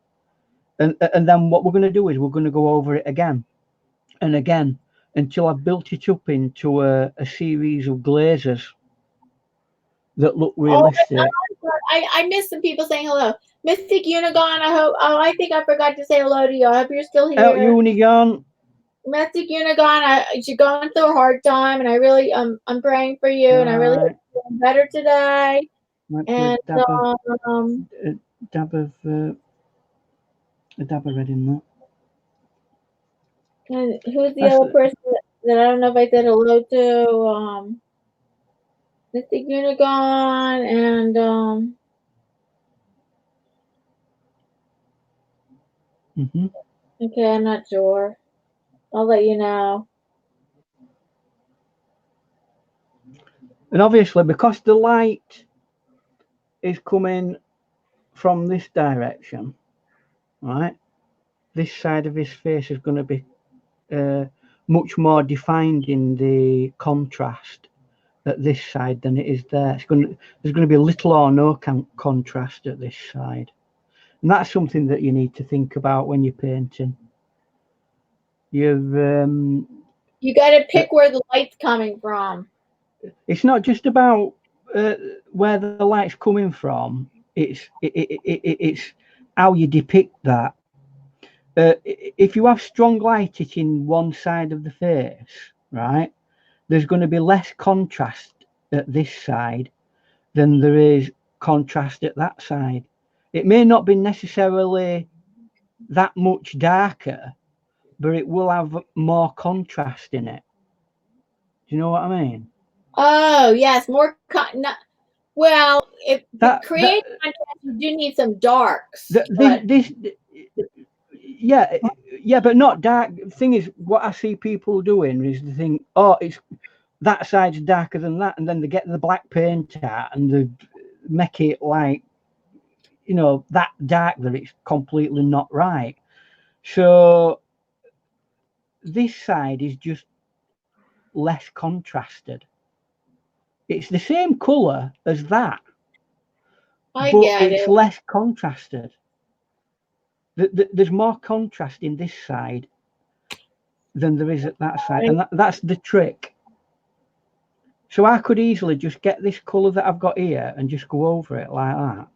and then what we're going to do is we're going to go over it again and again until I've built it up into a series of glazes that look Oh, realistic. I missed some people saying hello. Mystic Unigon, I hope. Oh, I think I forgot to say hello to you. I hope you're still Out here. Unigon. Mystic Unigon, you're going through a hard time, and I really, I'm praying for you, and I really hope you're doing better today. Might put And a dab of red in that. and who's the other person that I don't know if I said hello to? Mystic Unigon and okay, I'm not sure. I'll let you know. And obviously, because the light is coming from this direction, right? This side of his face is going to be much more defined in the contrast at this side than it is there. There's going to be little or no contrast at this side, and that's something that you need to think about when you're painting. You got to pick where the light's coming from. It's not just about where the light's coming from. It's how you depict that. If you have strong light hitting one side of the face, right, there's going to be less contrast at this side than there is contrast at that side. It may not be necessarily that much darker, but it will have more contrast in it. Do you know what I mean? Oh yes, more well, if to create contrast, you do need some darks. Yeah, but not dark. The thing is, what I see people doing is they think, oh, it's that side's darker than that, and then they get the black paint out and they make it like, you know, that dark that it's completely not right. So this side is just less contrasted. It's the same color as that, but it's less contrasted. There's more contrast in this side than there is at that side, and that's the trick. So I could easily just get this colour that I've got here and just go over it like that.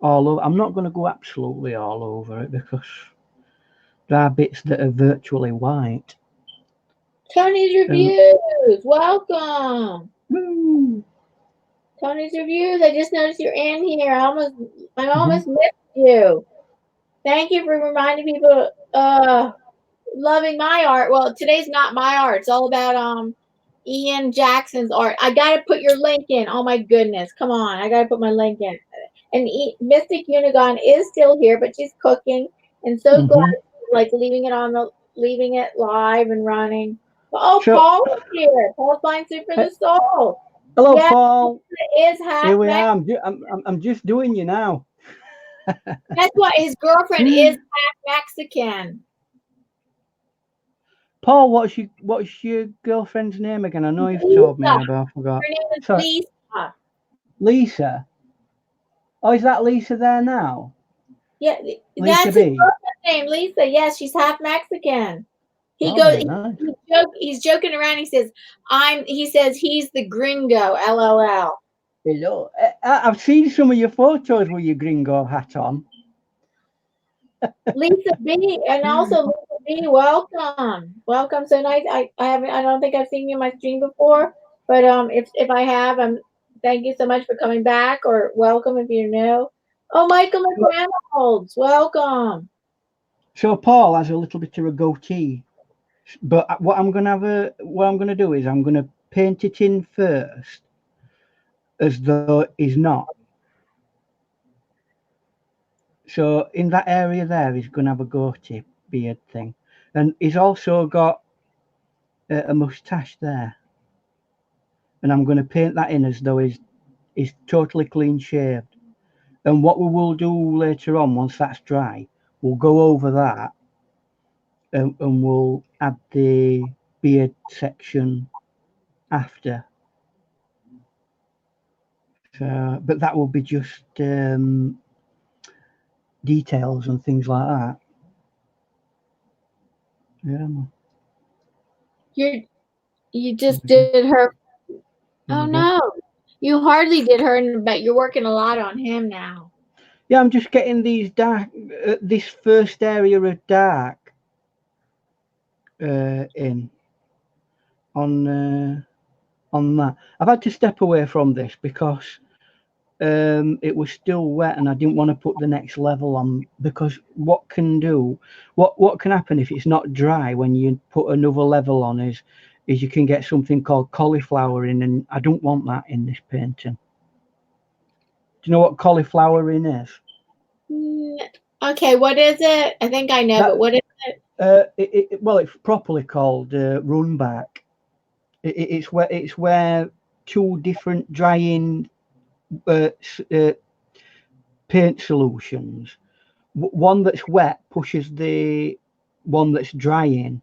All over. I'm not going to go absolutely all over it because there are bits that are virtually white. Tony's Reviews, welcome. Woo. Tony's Reviews, I just noticed you're in here. I almost missed you. Thank you for reminding people loving my art. Well, today's not my art. It's all about Ian Jackson's art. I gotta put your link in. Oh my goodness. Come on. I gotta put my link in. And Mystic Unigon is still here, but she's cooking. And so glad like leaving it live and running. Oh, so, Paul is here. Paul's flying through for the soul. Hello, yes, Paul. Is half here we are. I'm just doing you now. That's why his girlfriend is half Mexican. Paul, what's your girlfriend's name again? I know you've told me, but I forgot. Her name is Lisa. Lisa. Oh, is that Lisa there now? Yeah, Lisa that's his girlfriend's name, Lisa. Yes, she's half Mexican. He goes. Nice. He's joking around. He says, He says he's the gringo. LOL. Hello. I've seen some of your photos with your gringo hat on. Lisa B, and also Lisa B, welcome. So nice. I don't think I've seen you in my stream before, but if I have, thank you so much for coming back, or welcome if you're new. Oh, Michael McReynolds, welcome. So Paul has a little bit of a goatee, but what I'm gonna do is I'm gonna paint it in first, as though he's not. So in that area there, he's going to have a goatee beard thing. And he's also got a moustache there. And I'm going to paint that in as though he's totally clean shaved. And what we will do later on, once that's dry, we'll go over that and we'll add the beard section after. So, but that will be just details and things like that. Yeah. You just did her. Oh no, you hardly did her, but you're working a lot on him now. Yeah, I'm just getting these dark, this first area of dark in on that. I've had to step away from this because it was still wet and I didn't want to put the next level on, because what can happen if it's not dry when you put another level on is you can get something called cauliflower in, and I don't want that in this painting. Do you know what cauliflowering is? Okay, what is it? I think I know, That but what is well, it's properly called run back. It's where two different drying uh, paint solutions. One that's wet pushes the one that's drying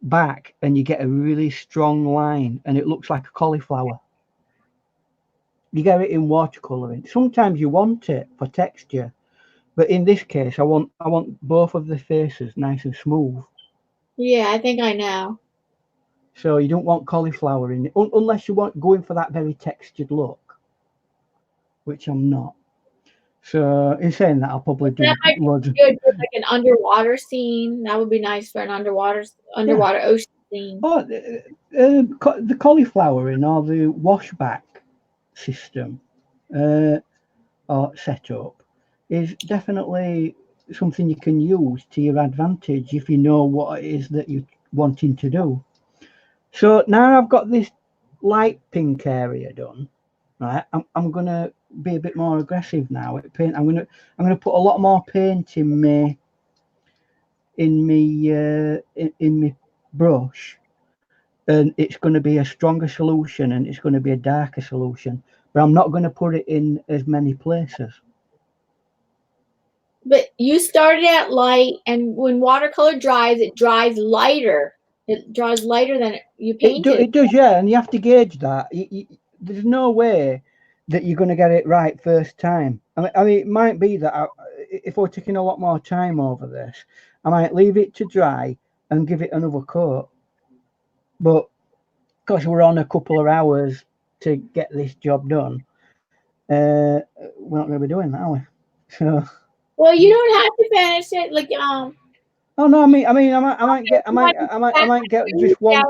back, and you get a really strong line, and it looks like a cauliflower. You get it in watercoloring. Sometimes you want it for texture, but in this case, I want both of the faces nice and smooth. Yeah, I think I know. So you don't want cauliflower in it, unless you want going for that very textured look, which I'm not. So in saying that, I'll probably That do might loads of be good for like an underwater scene. That would be nice for an yeah. underwater ocean scene. Oh, the cauliflower in or the washback system uh, or setup is definitely something you can use to your advantage if you know what it is that you're wanting to do. So now I've got this light pink area done, right? I'm gonna be a bit more aggressive now at paint. I'm gonna put a lot more paint in me brush, and it's going to be a stronger solution and it's going to be a darker solution, but I'm not going to put it in as many places. But you started at light, and when watercolor dries, it dries lighter. It dries lighter than you painted. It does, yeah, and you have to gauge that. There's no way that you're going to get it right first time. I mean, it might be that if we're taking a lot more time over this, I might leave it to dry and give it another coat. But because we're on a couple of hours to get this job done, we're not going to be doing that, are we? So. Well, you don't have to finish it. Like Oh no, I might get just one.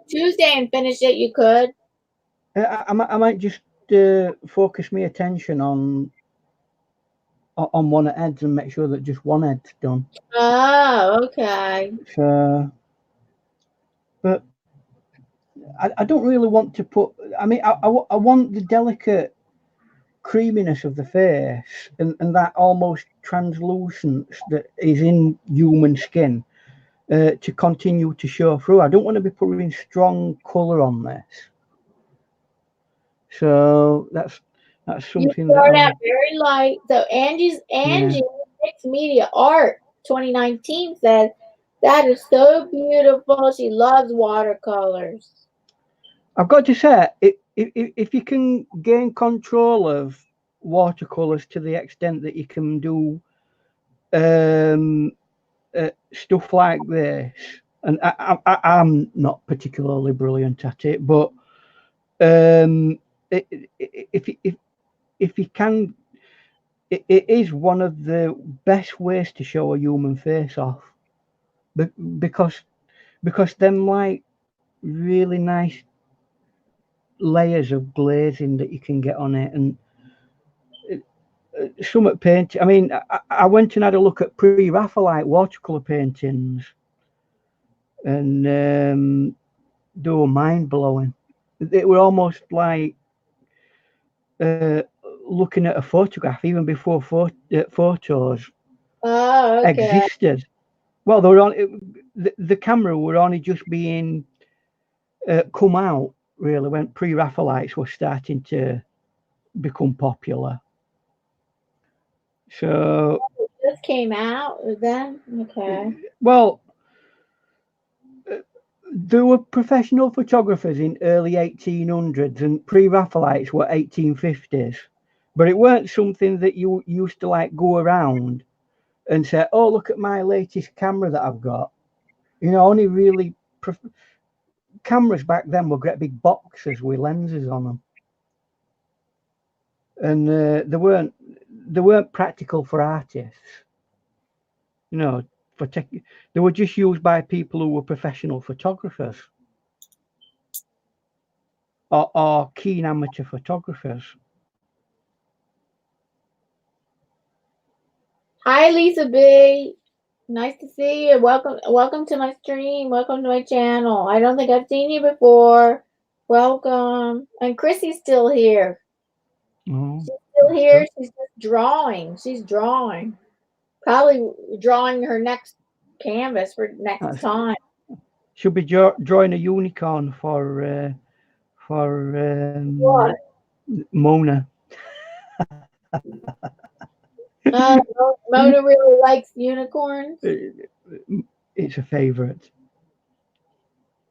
Tuesday and finish it. You could. I might just focus my attention on one heads and make sure that just one head's done. Oh, okay. So, but I don't really want to put. I mean, I want the delicate creaminess of the face and that almost translucence that is in human skin to continue to show through. I don't want to be putting strong colour on this. So that's You something that start out I'm. very light. So Yeah, Angie Mixed Media Art 2019 says that is so beautiful. She loves watercolors. I've got to say, if you can gain control of watercolors to the extent that you can do um, stuff like this, and I'm not particularly brilliant at it, but um, if you can, it is one of the best ways to show a human face off, because them like really nice layers of glazing that you can get on it, and some at paint. I mean, I went and had a look at pre-Raphaelite watercolor paintings, and they were mind blowing. They were almost like uh, looking at a photograph even before photos Oh, okay. existed. Well, they were on the camera were only just being come out really when pre-Raphaelites were starting to become popular. So, This came out then? Okay. well, There were professional photographers in early 1800s, and pre-Raphaelites were 1850s, but it weren't something that you used to like go around and say, "Oh, look at my latest camera that I've got." You know, only really cameras back then were great big boxes with lenses on them, and they weren't practical for artists. You know, they were just used by people who were professional photographers or keen amateur photographers. Hi, Lisa B. Nice to see you. Welcome to my stream. Welcome to my channel. I don't think I've seen you before. Welcome. And Chrissy's still here. Oh, She's still that's here. good. She's just drawing. She's drawing. Probably drawing her next canvas for next That's, time. she'll be drawing a unicorn for What? Mona. Uh, Mona really likes unicorns. It's a favourite.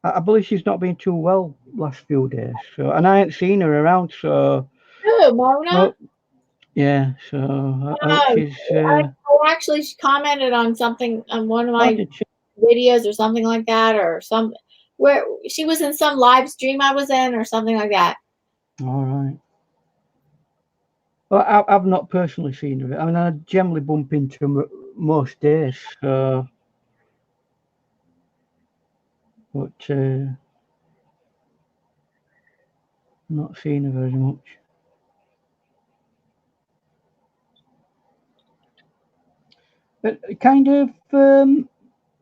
I believe she's not been too well last few days, so and I ain't seen her around. So, Oh, Mona. well, yeah. So I hope Oh, she's. actually, she commented on something on one of Oh, my did she? videos or something like that, or some where she was in some live stream I was in or something like that. All right. Well, I've not personally seen her. I mean, I generally bump into her most days, so but not seen her very much. But the kind of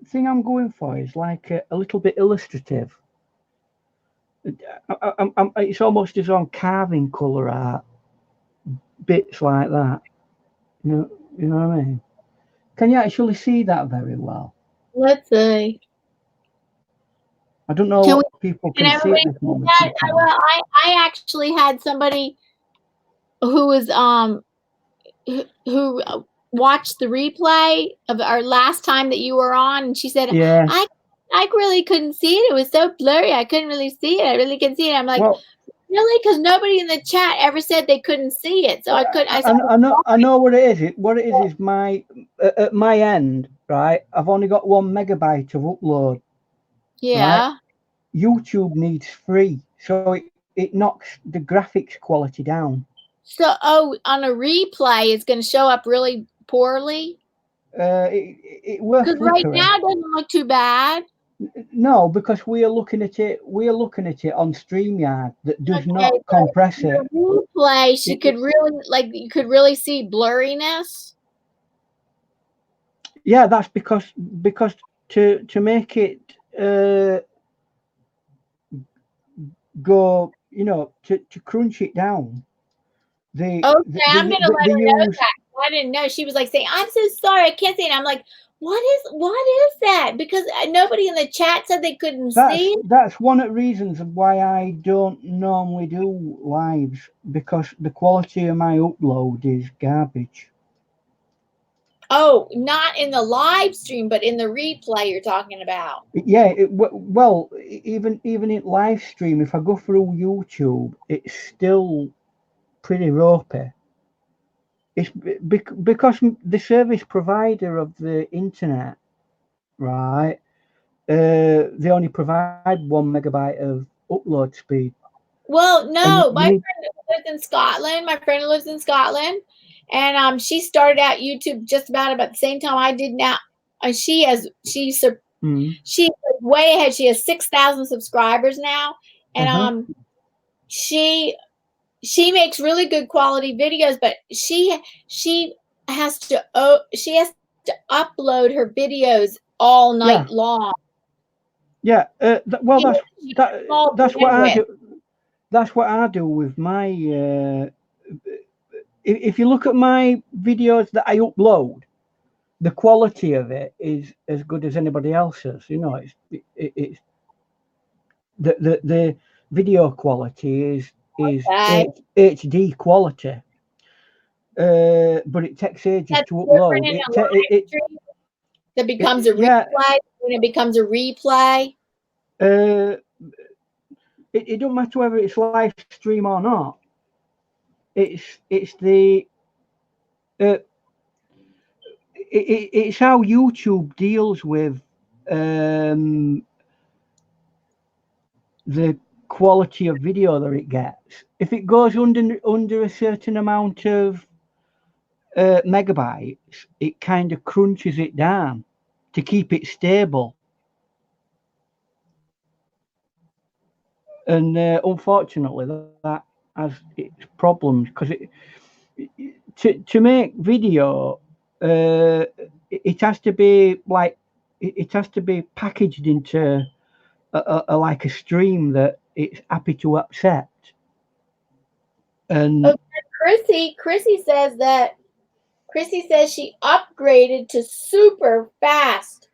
thing I'm going for is like a little bit illustrative. It's almost as on carving colour art, bits like that. You know what I mean? Can you actually see that very well? Let's see. I don't know Can we? what people Can can see at everybody this see moment in that? time. Well, I actually had somebody who was who watched the replay of our last time that you were on, and she said, Yeah. I really couldn't see it. It was so blurry. I couldn't really see it. I really couldn't see it. I'm like, Well, really? Because nobody in the chat ever said they couldn't see it. So I could. I said, I know what it is. What it is my at my end, right? I've only got 1 megabyte of upload, right? yeah. YouTube needs 3, so it knocks the graphics quality down. So, on a replay, it's going to show up really poorly. It were Because right flickering. now it doesn't look too bad. No, because we are looking at it. We are looking at it on StreamYard that does Okay, not so compress in it. the replay, she could It really you could really see blurriness. Yeah, that's because to make it go, to crunch it down. They Okay, they, I'm they, gonna let they her know use that. I didn't know. She was like saying, "I'm so sorry, I can't see it." I'm like, what is that?" Because nobody in the chat said they couldn't see it. that's one of the reasons why I don't normally do lives, because the quality of my upload is garbage. Oh, not in the live stream, but in the replay you're talking about. Yeah, well, even in live stream, if I go through YouTube, it's still pretty ropey. It's because the service provider of the internet, right? They only provide 1 megabyte of upload speed, Well, and no, you my need. friend lives in Scotland. My friend lives in Scotland, and she started out YouTube just about the same time I did now. She's she's way ahead. She has 6,000 subscribers now, and Uh-huh. she makes really good quality videos, but she has to upload her videos all night Yeah, long. yeah. Well, Even if she's small that's what I bandwidth. do. That's what I do with my. If you look at my videos that I upload, the quality of it is as good as anybody else's. It's the video quality is Okay. HD quality, but it takes ages That's to different upload. in a live stream that becomes a Yeah, replay when it becomes a replay. Uh, it don't matter whether it's live stream or not. It's the uh, it's how YouTube deals with um, the quality of video that it gets. If it goes under a certain amount of megabytes, it kind of crunches it down to keep it stable. And unfortunately, that has its problems because to make video, it has to be like it has to be packaged into like a stream that it's happy to accept. And Okay, Chrissy says she upgraded to super fast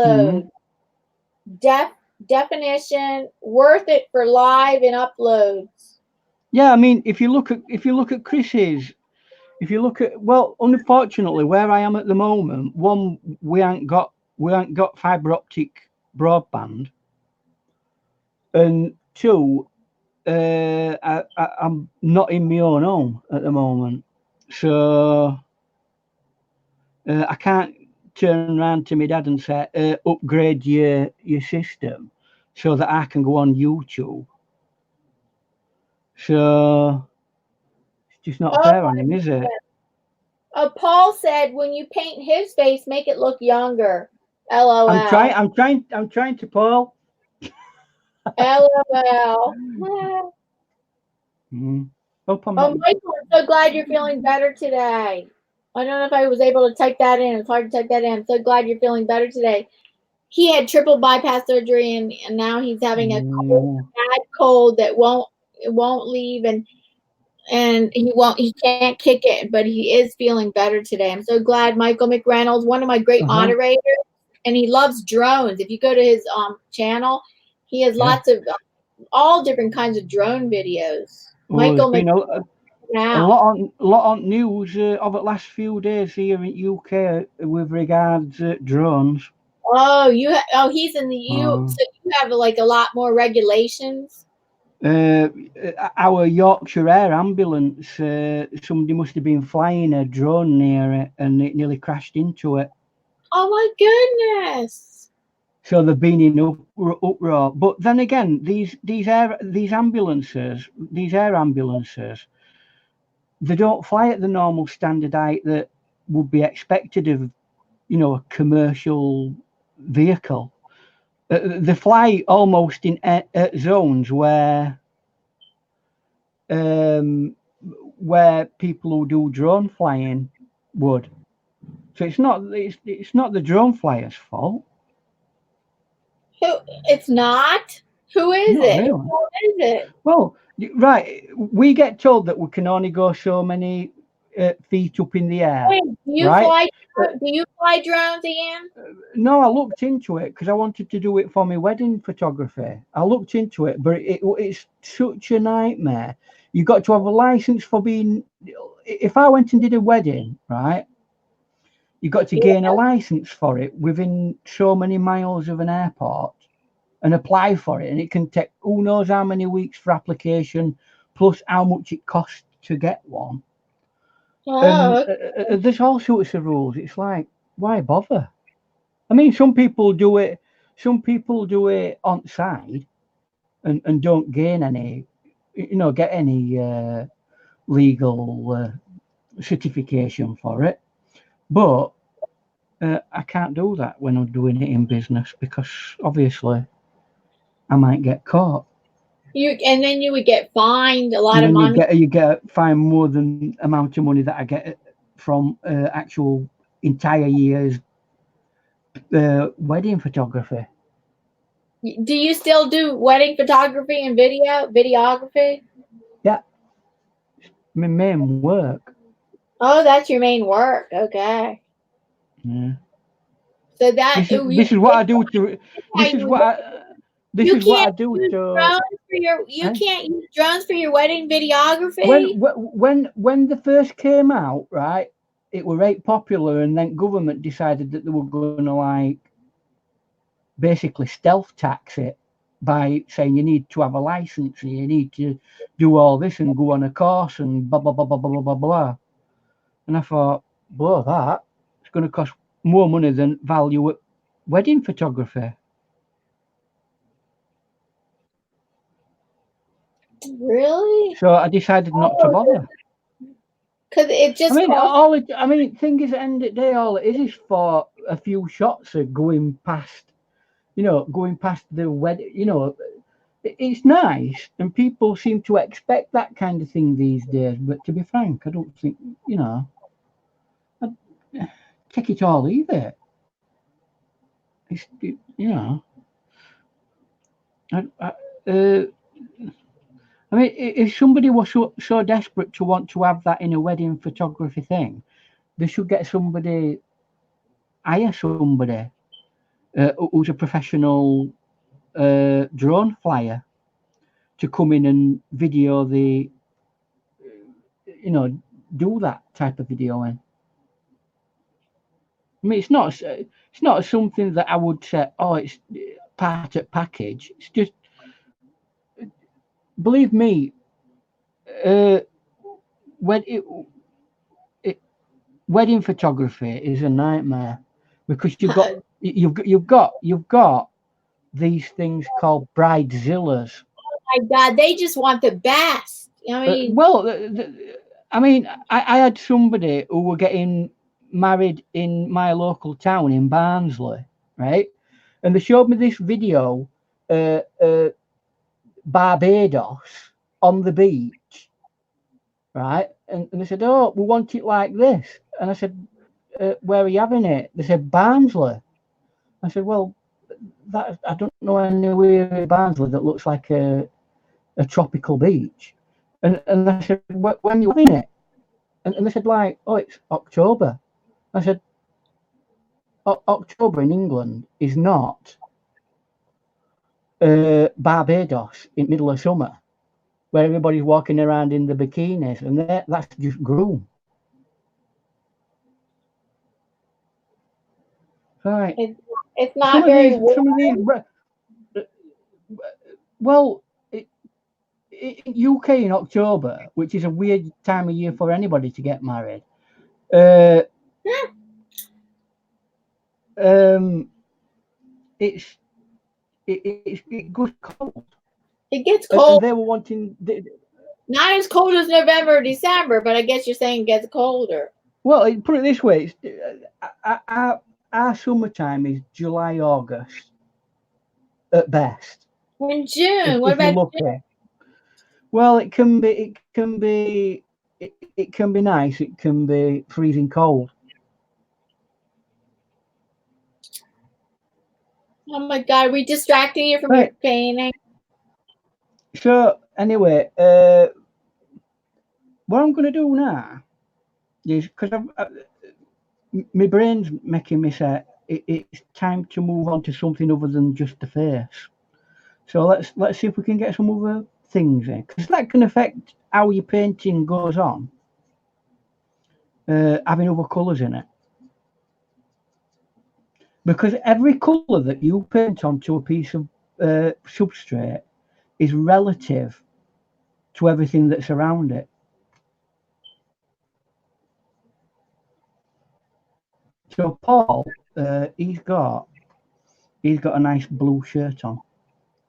mm, upload. Definition worth it for live and uploads. yeah, I mean, if you look at Chris's, if you look at well, unfortunately, where I am at the moment, one we ain't got fiber optic broadband, and two, I'm not in my own home at the moment, so I can't turn around to my dad and say, upgrade your system so that I can go on YouTube. So it's just not Oh fair on my him, is it? goodness. Oh, Paul said when you paint his face, make it look younger. LOL. I'm trying to Paul. LOL. Mm. Hope I'm Oh, not. Michael, I'm so glad you're feeling better today. I don't know if I was able to type that in. It's hard to type that in. I'm so glad you're feeling better today. He had triple bypass surgery and now he's having a cold, Mm, bad cold that won't leave and he can't kick it, but he is feeling better today. I'm so glad Michael McReynolds, one of my great uh-huh. moderators, and he loves drones. If you go to his channel, he has Yeah. lots of all different kinds of drone videos. Oh, there's Michael been McReynolds a now. lot on news over the last few days here in UK with regards drones. He's in the U, Uh, so you have like a lot more regulations. uh, our Yorkshire Air ambulance, somebody must have been flying a drone near it and it nearly crashed into it. Oh my goodness. So they've been in uproar. But then again, these air ambulances, they don't fly at the normal standard height that would be expected of a commercial vehicle. They fly almost in zones um, where people who do drone flying would. So it's not the drone flyer's fault. Who? It's not. Who is Not it? really. Who is it? Well, right. We get told that we can only go so many feet up in the air, Wait, right? do you fly drones, Ian? No, I looked into it because I wanted to do it for my wedding photography. I looked into it, but it's such a nightmare. You got to have a license for being. If I went and did a wedding, right, you got to gain a Yeah. license for it within so many miles of an airport and apply for it, and it can take who knows how many weeks for application, plus how much it costs to get one. And Oh, there's all sorts of rules. It's like, why bother? I mean, some people do it. Some people do it on side and don't gain any, get any legal certification for it. But I can't do that when I'm doing it in business because obviously I might get caught, and then you would get fined a lot and of then you money. get you get fined more than amount of money that I get from actual entire year's wedding photography. Do you still do wedding photography and videography? Yeah, my main work. Oh, that's your main work. Okay. Yeah. So that This is oh, this is what I do to. how This is you what I. This you is what I can't do use to. drones for you Eh? can't use drones for your wedding When videography. when they first came out, right? It were right popular, and then government decided that they were going to like basically stealth tax it. by saying you need to have a license and you need to do all this and go on a course and blah blah blah blah blah blah blah blah. And I thought, blow that, it's going to cost more money than value at wedding photography. Really? So I decided not to bother. Because it just costs. I mean, thing is, at the end of the day, all it is for a few shots of going past, going past the wedding. It's nice, and people seem to expect that kind of thing these days. But to be frank, I don't think, I take it all either. It's, I, I, uh, I mean, if somebody was so desperate to want to have that in a wedding photography thing, they should get somebody, hire somebody who's a professional drone flyer to come in and video do that type of videoing. I mean, it's not something that I would say, oh, it's part of package. It's just, believe me, when wedding photography is a nightmare because you've got these things called bridezillas. Oh my God, they just want the best. I mean, I had somebody who were getting married in my local town in Barnsley, right? And they showed me this video, Barbados on the beach, right? And they said, "Oh, we want it like this." And I said, "Where are you having it?" They said, "Barnsley." I said, "Well, that I don't know anywhere in Barnsley that looks like a tropical beach." And I said, "When are you having it?" And they said, like, "Oh, it's October." I said, "October in England is not Barbados in middle of summer, where everybody's walking around in the bikinis, and that's just groom." Right. it's not very warm. Some of these, well, UK in October, which is a weird time of year for anybody to get married. It goes cold. It gets cold. And they were wanting not as cold as November or December, but I guess you're saying it gets colder. Well, put it this way: our summertime is July, August, at best. In June, what about June? Well, it can be nice. It can be freezing cold. Oh my God, are we distracting you from your painting? So anyway, what I'm going to do now is, because my brain's making me say it's time to move on to something other than just the face. So let's see if we can get some other things in, because that can affect how your painting goes on. Having other colours in it, because every colour that you paint onto a piece of substrate is relative to everything that's around it. So Paul, he's got a nice blue shirt on.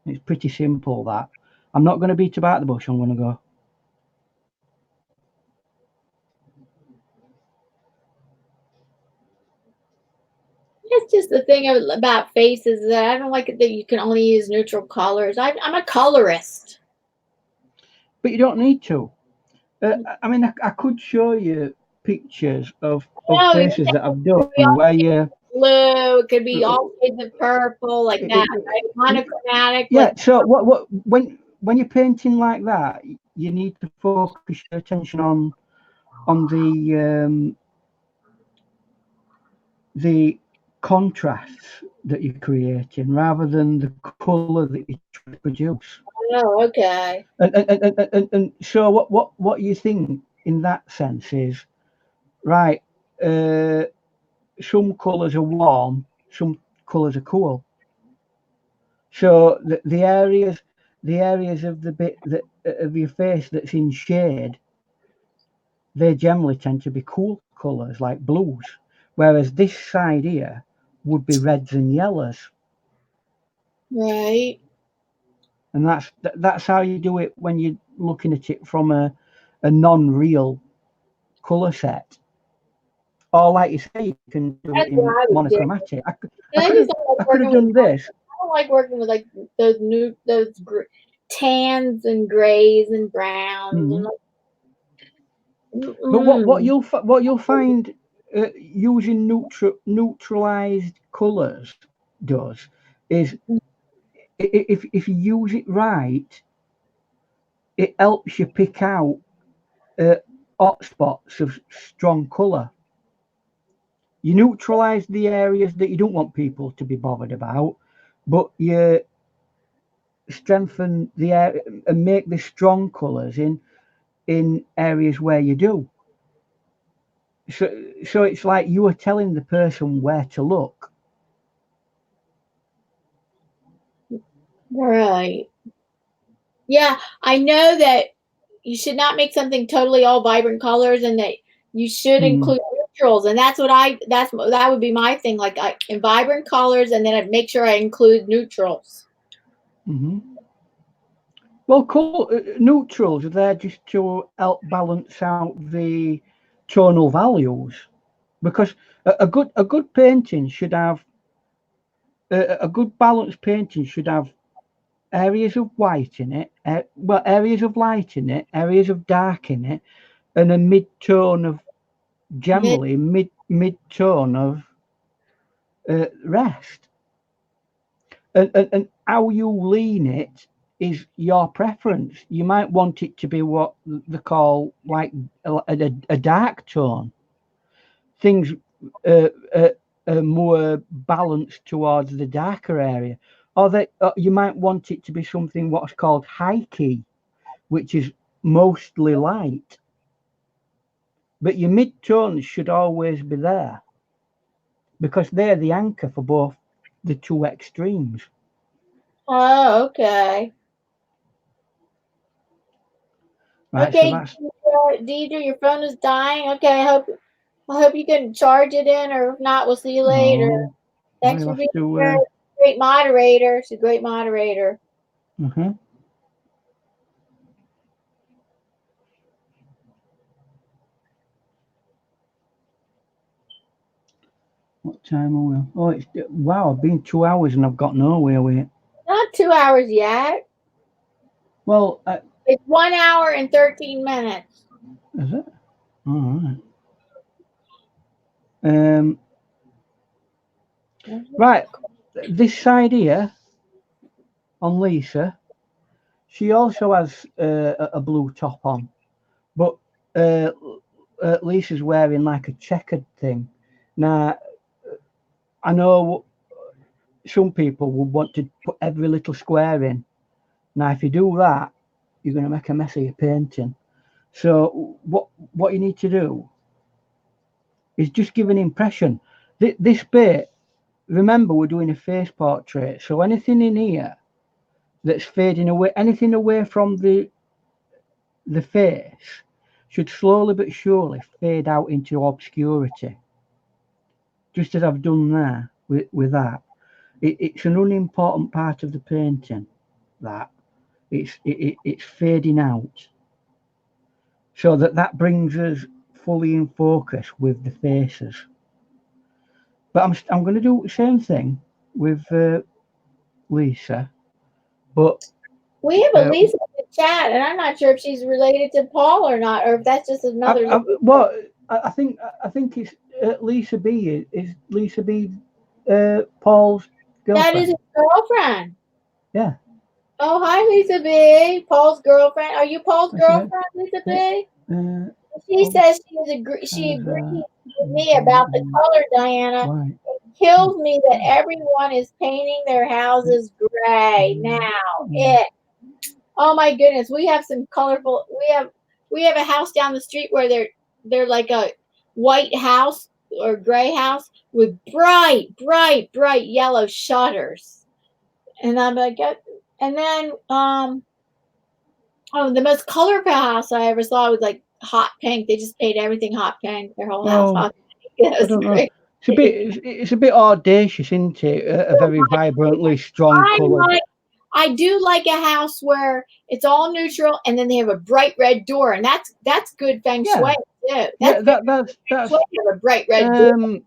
It's pretty simple, that. I'm not going to beat about the bush. I'm going to go. It's just the thing about faces that I don't like it that you can only use neutral colors. I'm a colorist. But you don't need to. I mean, I could show you pictures of faces that I've done where you blue. It could be all shades of purple, like that, right? Monochromatic. Yeah. So when you're painting like that, you need to focus your attention on the contrasts that you're creating rather than the colour that you try to produce. Oh, okay. And so what you think in that sense is, right, some colours are warm, some colours are cool. So the areas of the bit that of your face that's in shade, they generally tend to be cool colours like blues, whereas this side here would be reds and yellows, Right. and that's how you do it when you're looking at it from a non-real colour set. Or like you say, you can do it That's in what I would do. monochromatic. And I just don't I like could have working with. done this. I don't like working with like those tans and grays and browns and Mhm. like. But what Mm-mm. you'll find using neutralized colours does is if you use it right, it helps you pick out uh, hot spots of strong colour. You neutralise the areas that you don't want people to be bothered about, but you strengthen the area and make the strong colours in areas where you do. So it's like you are telling the person where to look. Right. Yeah, I know that you should not make something totally all vibrant colors, and that you should Mm, include neutrals. And that would be my thing, like in vibrant colors, and then I'd make sure I include neutrals. hmm Well, neutrals are there just to help balance out the tonal values because a good painting should have a good balanced painting should have areas of white in it, well, areas of light in it, areas of dark in it, and a mid-tone of Mid. generally mid-tone of rest. And how you lean it is your preference. You might want it to be what they call like a dark tone. Things uh, uh, are more balanced towards the darker area, or that you might want it to be something what's called high key, which is mostly light. But your mid tones should always be there because they're the anchor for both the two extremes. Oh, okay. Right, so Okay, that's Deidre, your phone is dying. Okay, I hope you can charge it in, or if not, we'll see you later. oh, well, Thanks you'll for have being to. here. Great moderator. She's a great moderator. Uh-huh. What time are we? Oh, it's wow! I've been 2 hours and I've got nowhere with it. Not 2 hours yet. Well, It's 1 hour and 13 minutes. is it? All right. Um, right. This side here on Lisa, she also has a blue top on, but uh, Lisa's wearing like a checkered thing. Now, I know some people would want to put every little square in. Now, if you do that, you're going to make a mess of your painting. So, what you need to do is just give an impression. This bit, remember, we're doing a face portrait, so anything in here that's fading away, anything away from the face, should slowly but surely fade out into obscurity. Just as I've done there with that. It's an unimportant part of the painting. That it's fading out, so that brings us fully in focus with the faces. But I'm going to do the same thing with Lisa, but We have a uh, Lisa in the chat, and I'm not sure if she's related to Paul or not, or if that's just another Lisa. well, I think it's Lisa B is Lisa B Paul's That is girlfriend. his girlfriend. Yeah, Oh, hi, Lisa B. Paul's girlfriend. Are you Paul's that's it. girlfriend, Lisa Yeah. B? Uh, She Paul says she has agrees with me about the color, Diana. white. Kills me that everyone is painting their houses gray now. Oh my goodness, we have some colorful. We have a house down the street where they're like a white house or gray house with bright, bright, bright yellow shutters. And I'm like, and then oh, the most colorful house I ever saw was like hot pink. They just painted everything hot pink. Their whole house Oh, hot pink. I Yes, don't know. great. It's a bit audacious, isn't it? A very vibrantly strong I colour. like I do like a house where it's all neutral and then they have a bright red door, and that's good feng shui Yeah, too. yeah. That's good feng That's shui to have a bright red door. um.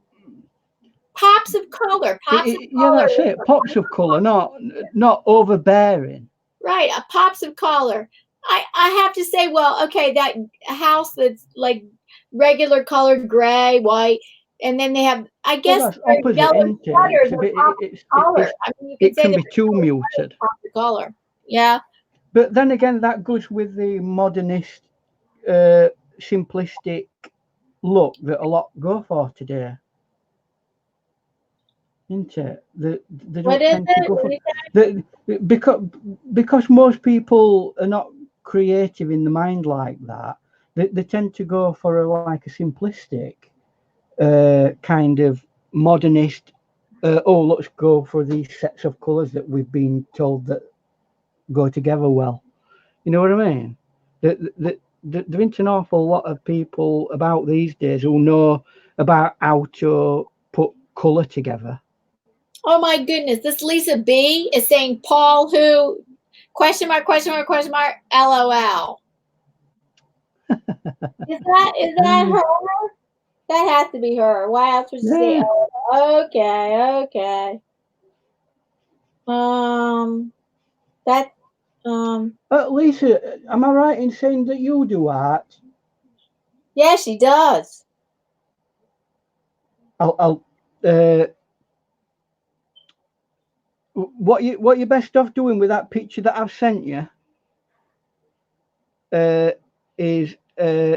Pops of color, pops of Yeah, color. that's it. Pops of colour, not overbearing. Right, pops of color. I have to say, well, okay, that house that's like regular colored gray, white, and then they have, I Well, guess, that's their opposite, yellow isn't it? sweaters It's a are bit. pop of color. I mean, you could It say can they're be too muted. pop of color. Yeah. But then again, that goes with the modernist, simplistic look that a lot go for today, isn't it? They What don't is tend to it? go What for do you the because most people are not creative in the mind like that. They tend to go for like a simplistic kind of modernist. Oh, let's go for these sets of colours that we've been told that go together well. You know what I mean? There isn't an awful lot of people about these days who know about how to put colour together. Oh my goodness, this Lisa B is saying Paul who question mark question mark question mark LOL. Is that her? That has to be her. Why else would she say Yeah. LOL? Okay, okay. That Lisa, am I right in saying that you do art? yeah, she does. I'll what you best off doing with that picture that I've sent you is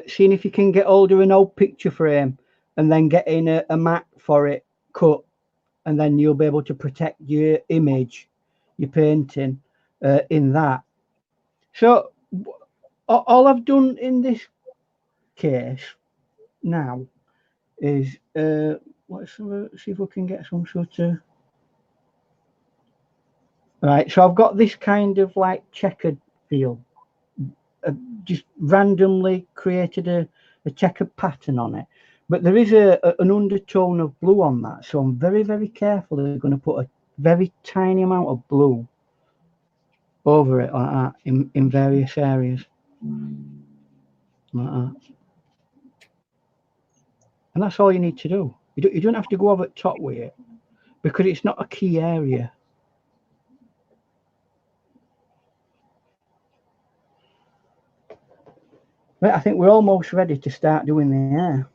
seeing if you can get hold of an old picture frame and then getting a mat for it cut, and then you'll be able to protect your image, your painting in that. So all I've done in this case now is let's see if we can get some sort of right. So I've got this kind of like checkered feel. Just randomly created a checkered pattern on it, but there is an undertone of blue on that. So I'm very carefully going to put a very tiny amount of blue over it like that in various areas like that. And that's all you need to do. You don't have to go over the top with it because it's not a key area. Right, I think we're almost ready to start doing the hair.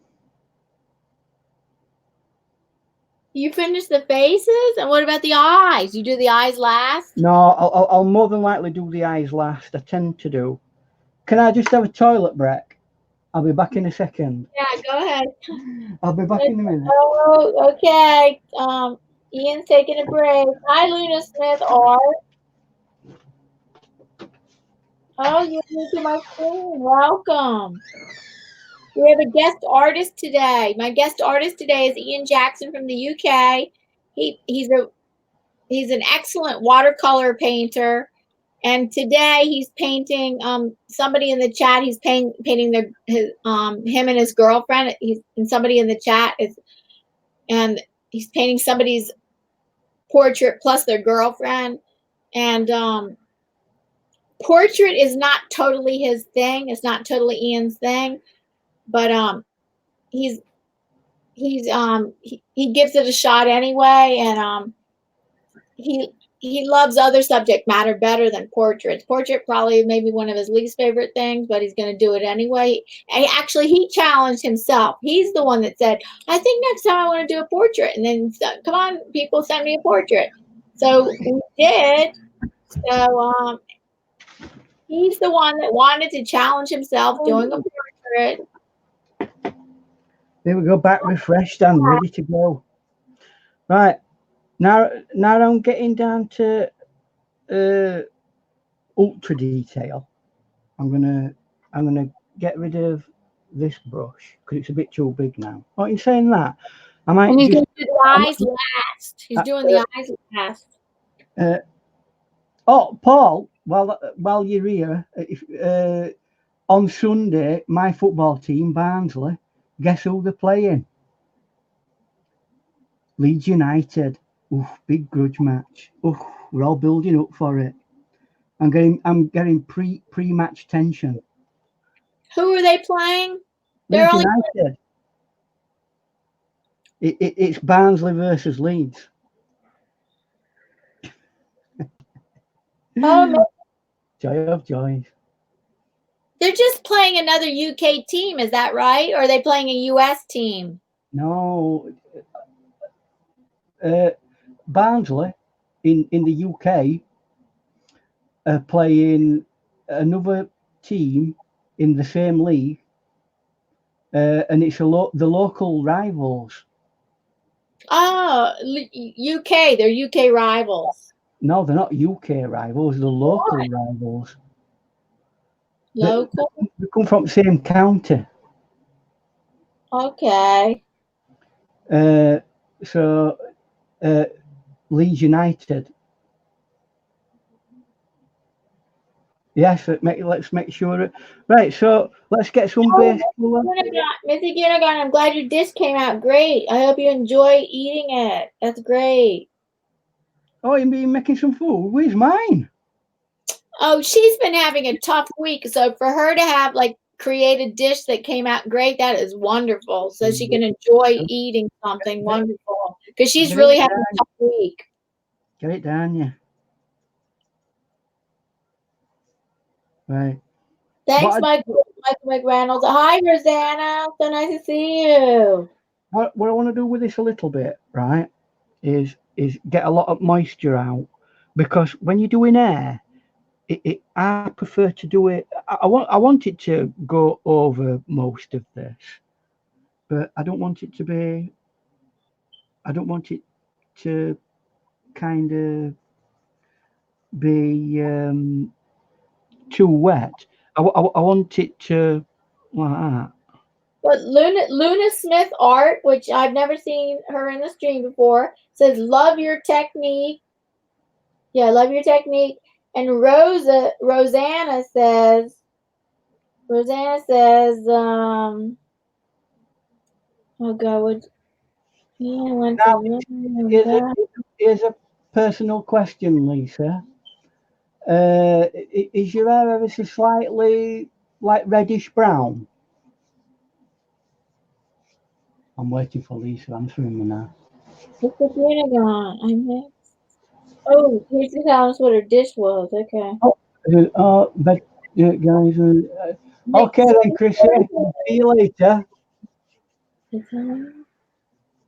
You finished the faces, and what about the eyes? You do the eyes last? No, I'll more than likely do the eyes last. I tend to do. Can I just have a toilet break? I'll be back in a second. Yeah, go ahead. I'll be back in a minute. Oh, okay. Ian's taking a break. Hi, Luna Smith. Or oh, you're new to my screen. Welcome. We have a guest artist today. My guest artist today is Ian Jackson from the UK. He's an excellent watercolor painter, and today he's painting somebody in the chat. He's painting him and his girlfriend. And somebody in the chat and he's painting somebody's portrait plus their girlfriend. And portrait is not totally his thing. It's not totally Ian's thing, but he's he gives it a shot anyway, and he loves other subject matter better than portraits. Portrait probably maybe one of his least favorite things, but he's going to do it anyway. And actually, he challenged himself. He's the one that said, "I think next time I want to do a portrait." And then, come on, people, send me a portrait. So we did. So he's the one that wanted to challenge himself doing a portrait. There we go, back refreshed and ready to go. Right. Now I'm getting down to ultra detail. I'm gonna get rid of this brush because it's a bit too big now. Oh, you're saying that? I might And he's just going to do the eyes last. He's doing the eyes last. Oh, Paul, while you're here, on Sunday, my football team, Barnsley, guess who they're playing? Leeds United. Oof, big grudge match. Oof, we're all building up for it. I'm getting pre-match tension. Who are they playing? They're Leeds only. United. It's Barnsley versus Leeds. Oh, Joy of joys. they're just playing another UK team. Is that right? Or are they playing a US team? No, Barnsley in the UK are playing another team in the same league, and it's the local rivals. Oh, UK. They're UK rivals. No, they're not UK rivals. They're local rivals. They, Local. they come from the same county. Okay. Uh, so uh, Leeds United. Yes, let's make sure. Right, so let's get some Oh, base colour. Mr. Gunnagon, I'm glad your dish came out great. I hope you enjoy eating it. That's great. Oh, you've been making some food. Where's mine? Oh, she's been having a tough week. So for her to have like create a dish that came out great, that is wonderful. So she can enjoy eating something wonderful because she's Get really it having a down. tough week. Get it down, yeah. Right. Thanks, What Michael McReynolds. Hi, Rosanna. So nice to see you. what I want to do with this a little bit, right, is get a lot of moisture out, because when you're doing air, I prefer to do it. I want it to go over most of this, but I don't want it to be. I don't want it to kind of be too wet. I want it to like that. But Luna Smith Art, which I've never seen her in the stream before, says love your technique. Yeah, love your technique. And Rosanna says, oh God, what yeah, went Now, to here's a, here's a personal question, Lisa. Is your hair ever so slightly like reddish brown? I'm waiting for Lisa answering me now. What's the Pentagon? I missed. Oh, here's the telling us what her dish was. Okay. But guys, okay Next. then, Chrissy. See you later. Italian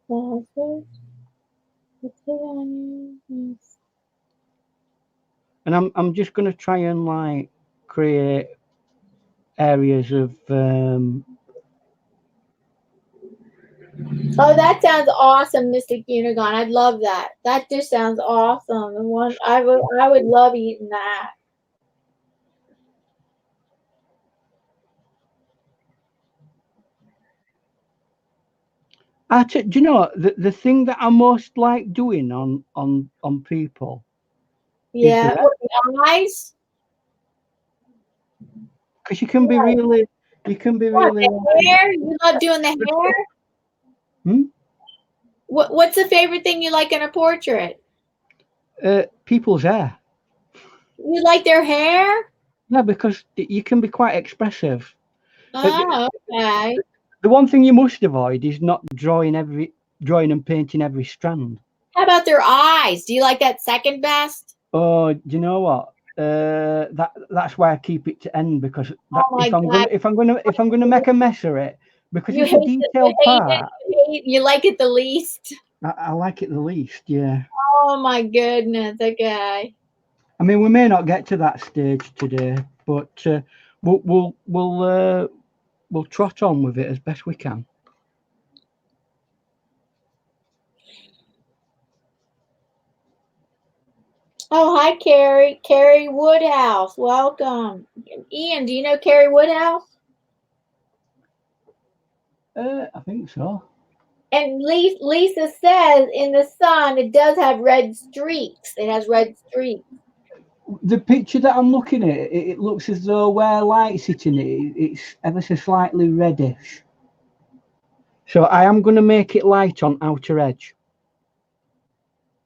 sausage. Italian. And I'm just gonna try and like create areas of Oh, that sounds awesome, Mystic Unicorn. I'd love that. That dish sounds awesome. The one I would love eating that. do you know the thing that I most like doing on people is Yeah. their hair, What, the eyes? because you can be really What, the like hair? You love doing the hair? hmm? What's the favorite thing you like in a portrait? People's hair. You like their hair? Yeah, because you can be quite expressive. Uh, Oh, okay. The one thing you must avoid is not drawing and painting every strand. How about their eyes? Do you like that second best? Oh, do you know what? That's why I keep it to end, because that Oh my God. if I'm gonna make a mess of it, because You it's a hate it. You detailed hate it. part. You like it the least. I like it the least. Yeah. Oh my goodness. Okay. I mean, we may not get to that stage today, but we'll trot on with it as best we can. Oh, hi, Carrie. Carrie Woodhouse. Welcome. Ian, do you know Carrie Woodhouse? I think so. And Lisa says in the sun, it does have red streaks. It has red streaks. The picture that I'm looking at, it looks as though where light's hitting it, it's ever so slightly reddish. So I am going to make it light on outer edge,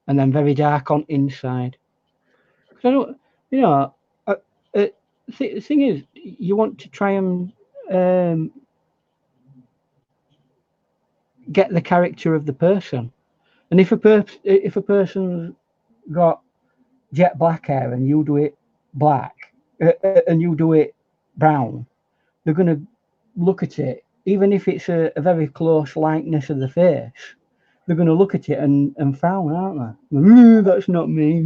and then very dark on inside. I don't, you know, the thing is, you want to try and get the character of the person, and if a person's got jet black hair and you do it black, and you do it brown, they're going to look at it, even if it's a very close likeness of the face. They're going to look at it and frown, aren't they? That's not me.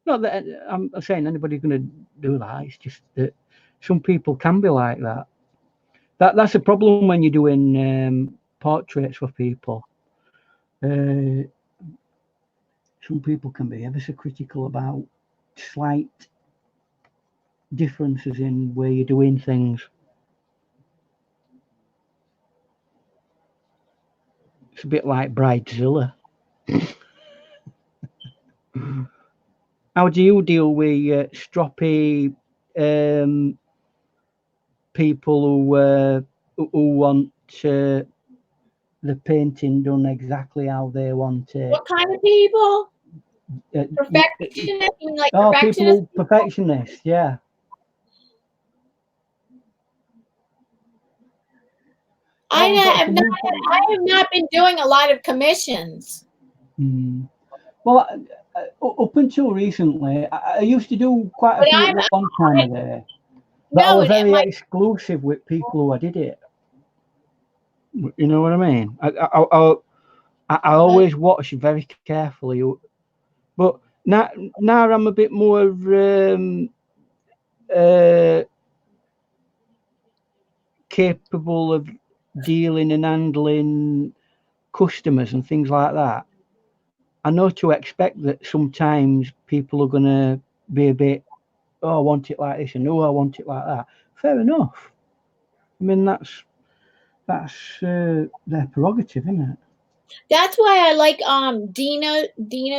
Not that I'm saying anybody's going to do that. It's just that some people can be like that. That's a problem when you're doing portraits for people. Some people can be ever so critical about slight differences in where you're doing things. It's a bit like Bridezilla. How do you deal with stroppy people who want the painting done exactly how they want it? What kind of people? Perfectionists? You mean like perfectionists? Perfectionists, yeah. I have not been doing a lot of commissions. Well, up until recently, I used to do quite a few at one time of day. But I was very exclusive with people who I did it. You know what I mean? I always watch very carefully. But now I'm a bit more capable of dealing and handling customers and things like that. I know to expect that sometimes people are going to be a bit, oh, I want it like this, and oh, I want it like that. Fair enough. I mean, that's their prerogative, isn't it? That's why I like Dina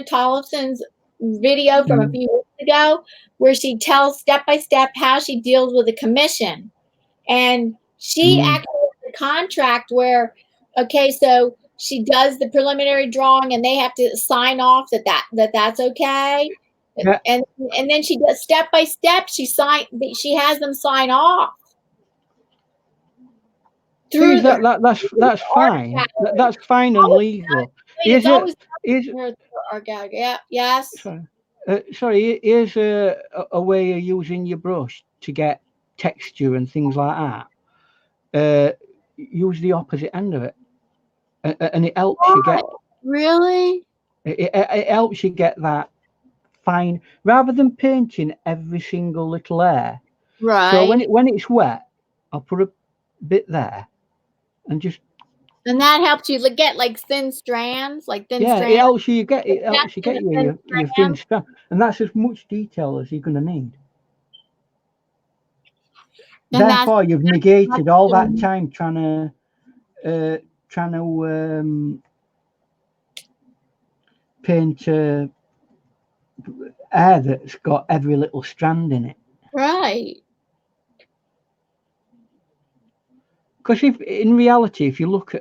Tollefson's video from a few weeks ago, where she tells step by step how she deals with a commission, and she actually has a contract where, okay, so she does the preliminary drawing, and they have to sign off that's okay, Yeah. and then she does step by step. She has them sign off. See, that's fine. That's fine and legal. Yes. Sorry. Here's a way of using your brush to get texture and things like that. Use the opposite end of it, and it helps you get. Really? It helps you get that fine, rather than painting every single little hair. Right. So when it's wet, I'll put a bit there. And that helps you get like thin strands, strands. It helps you get your thin strand, and that's as much detail as you're going to need. And therefore, you've negated all that time trying to paint hair that's got every little strand in it. Right. Because in reality, if you look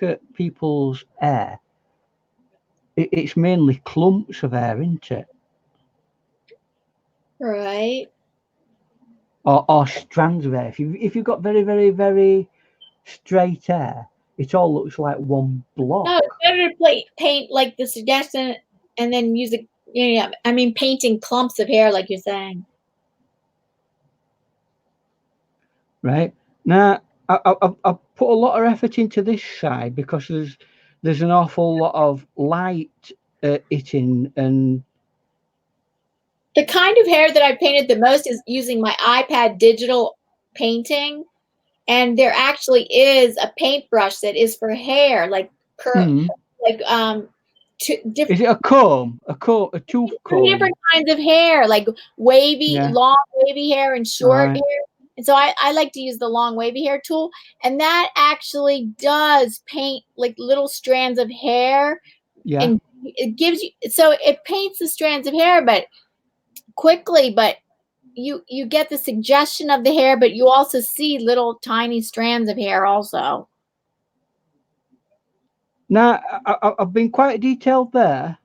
at people's hair, it's mainly clumps of hair, isn't it? Right. Or strands of hair. If you've got very, very, very straight hair, it all looks like one block. No, it's better to paint like the suggestion, and then use it. I mean, painting clumps of hair, like you're saying. Right now, I've put a lot of effort into this side because there's an awful lot of light hitting, and the kind of hair that I painted the most is using my iPad digital painting, and there actually is a paintbrush that is for hair, like is it a comb, a tooth comb? 2 different kinds of hair, like wavy, long wavy hair, and short hair. And so I like to use the long wavy hair tool, and that actually does paint like little strands of hair in it gives you, so it paints the strands of hair, but quickly, but you get the suggestion of the hair, but you also see little tiny strands of hair also. Now, I've been quite detailed there,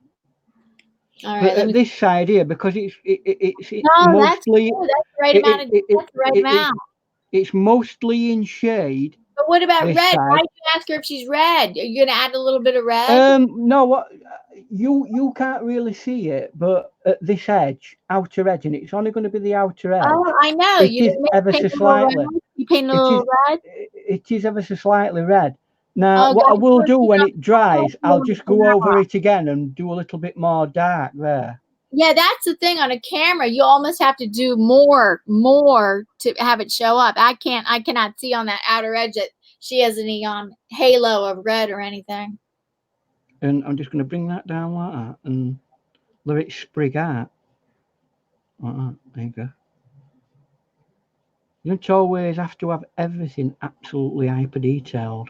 All but right, let at me. this side here, because it's No, that's mostly good. That's the right it, amount it, of. it, it, That's the right it, amount. it's mostly in shade. But what about This red? Why side. did you ask her if she's red? Are you gonna add a little bit of red? No, what you can't really see it, but at this edge, outer edge, and it's only going to be the outer Oh, edge. I know. It You is didn't ever paint so a little red. slightly. You paint a It little is. red. It is ever so slightly red. Now, Oh, what I guys, will look, do you when know, it dries, I'll just from go now over on. it again and do a little bit more dark there. Yeah, that's the thing on a camera. You almost have to do more to have it show up. I cannot see on that outer edge that she has any halo of red or anything. And I'm just going to bring that down like that and let it sprig out. Like that. There you go. You don't always have to have everything absolutely hyper detailed.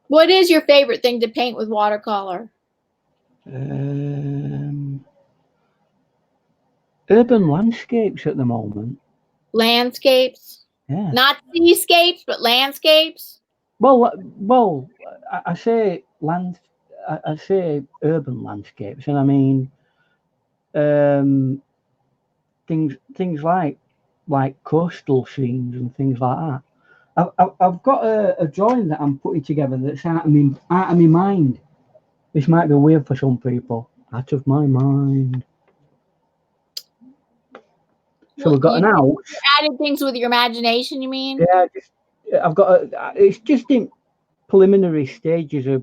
What is your favorite thing to paint with watercolor? Urban landscapes at the moment. Landscapes? Yeah. Not seascapes, but landscapes? Well, I say I say urban landscapes, and I mean um, things like coastal scenes and things like that. I've got a drawing that I'm putting together that's out of my mind. This might be weird for some people. Out of my mind. So we've got You an house. added things with your imagination, you mean? Yeah, I've got it's just in preliminary stages of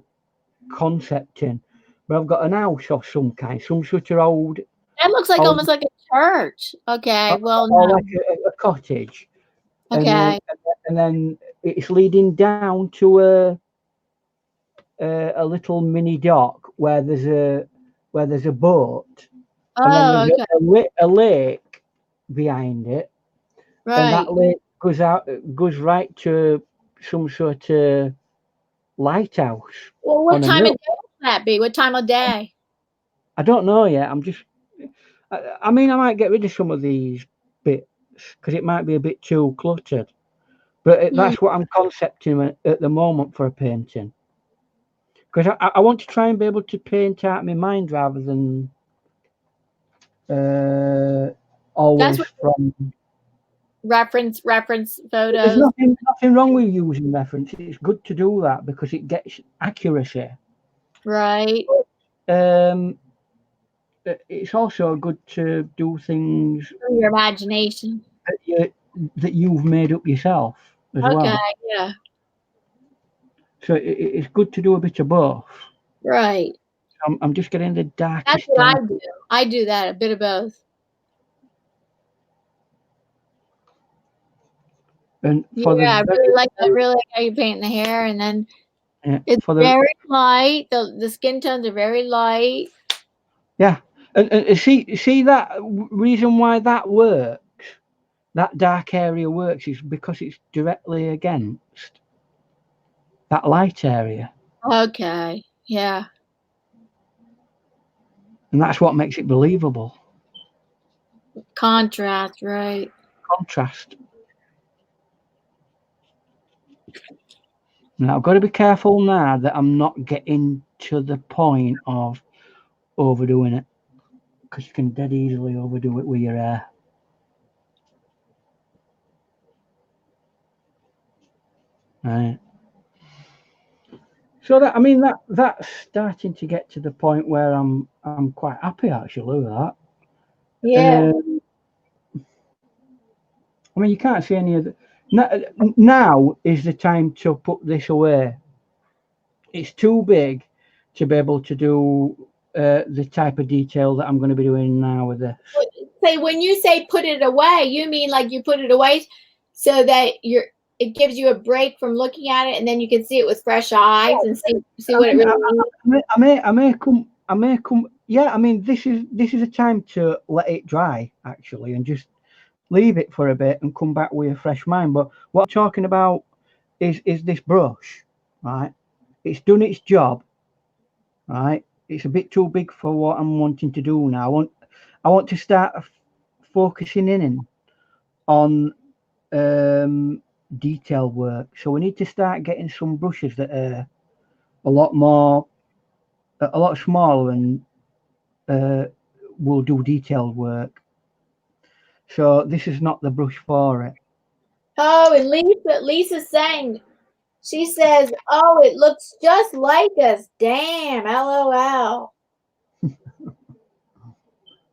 concepting, but I've got an house of some kind, some sort of That looks like old almost like a church. Okay, well, or no. like a cottage, and then Okay. and then it's leading down to a little mini dock where there's a boat, and then Oh, there's okay. a lake behind it, and Right. that lake goes right to some sort of lighthouse Well, what on a time of mill. day will that be? What time of day? I don't know yet. I mean, I might get rid of some of these bits because it might be a bit too cluttered. But Hmm. that's what I'm concepting at the moment for a painting. Because I want to try and be able to paint out my mind rather than uh, That's always what from. reference There's photos. nothing wrong with using reference. It's good to do that because it gets accuracy. Right. Um, it's also good to do things Through your imagination. that, that you've made up yourself as Okay, well. yeah. So it's good to do a bit of both. Right. I'm just getting the That's darkest what I dark. do. I do that, a bit of both. And for the Yeah, I really like how you paint the hair, and then it's for the very light. The skin tones are very light. yeah, and see that reason why that works. That dark area works is because it's directly against that light area, Okay. Yeah. and that's what makes it believable. Contrast, right. Contrast. Now I've got to be careful now that I'm not getting to the point of overdoing it, because you can dead easily overdo it with your hair. Right. So that I mean that's starting to get to the point where I'm quite happy actually with that. Yeah. I mean you can't see any of the now is the time to put this away. It's too big to be able to do the type of detail that I'm going to be doing now with this. Say when you say put it away, you mean like you put it away so that it gives you a break from looking at it, and then you can see it with fresh eyes and see I what it mean, really means. I may come. Yeah, I mean, this is a time to let it dry actually, and just leave it for a bit and come back with a fresh mind. But what I'm talking about is this brush, right? It's done its job, right? it's a bit too big for what I'm wanting to do now. I want to start focusing in on detail work. So we need to start getting some brushes that are a lot more, a lot smaller, and will do detailed work. So this is not the brush for it. Oh, and Lisa's saying, she says, "Oh, it looks just like us." Damn, LOL.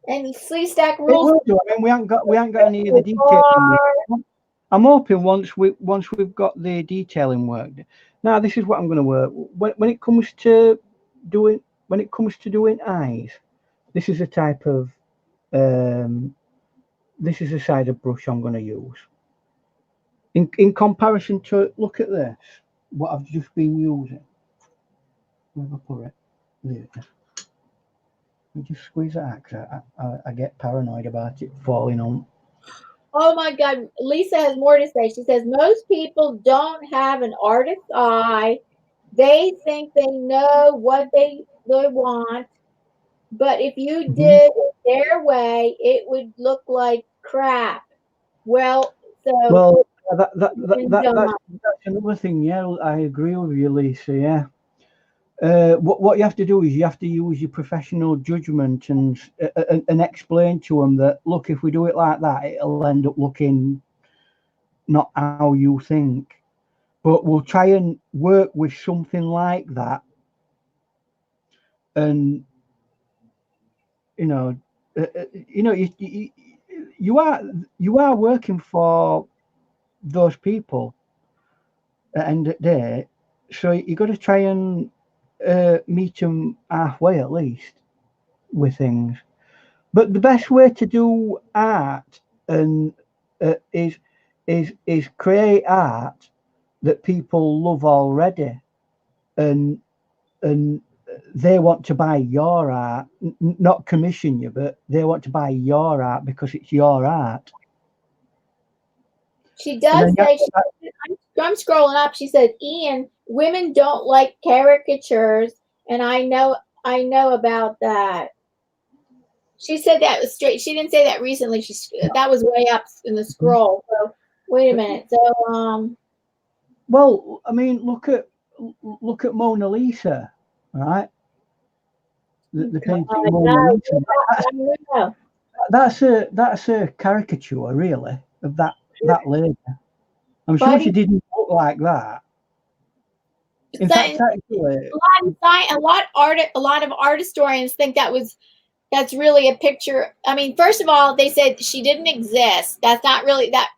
And Flea Stack It rules. will do. I mean, we haven't got any of the detailing work. I'm hoping once we've got the detailing work. Now this is what I'm going to work. When it comes to doing eyes, this is a type of this is the side of brush I'm going to use. In comparison to, look at this, what I've just been using. Where have I put it? There. Let me just squeeze it out, 'cause I get paranoid about it falling on. Oh my God, Lisa has more to say. She says, most people don't have an artist's eye. They think they know what they want, but if you Mhm. did it their way, it would look like crap. Well, so Well, don't. that's another thing. Yeah, I agree with you, Lisa. Yeah. What you have to do is you have to use your professional judgment and explain to them that, look, if we do it like that, it'll end up looking not how you think. But we'll try and work with something like that, and you know, you are working for those people at the end of the day, so you got to try and meet them halfway at least with things. But the best way to do art and is create art that people love already, and and they want to buy your art, not commission you, but they want to buy your art because it's your art. She And does then say, I'm scrolling up. She says, Ian, women don't like caricatures, and I know about that. She said that was straight. She didn't say that recently. That was way up in the scroll. So wait a minute. So well, I mean, look at Mona Lisa, right? The painting Mona no, Lisa. no. That's a caricature, really, of that lady. I'm sure she Buddy, didn't look like that. In fact, actually, a lot of art historians think that's really a picture. I mean, first of all, they said she didn't exist. That's not really that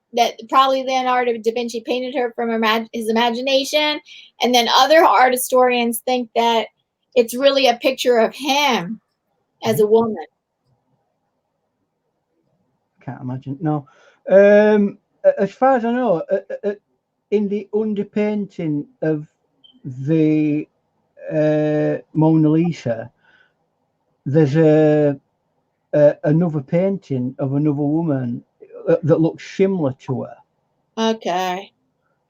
probably Leonardo da Vinci painted her from his imagination, and then other art historians think that it's really a picture of him as a woman. can't imagine. No, as far as I know, in the underpainting of the Mona Lisa, there's another painting of another woman that looks similar to her. Okay.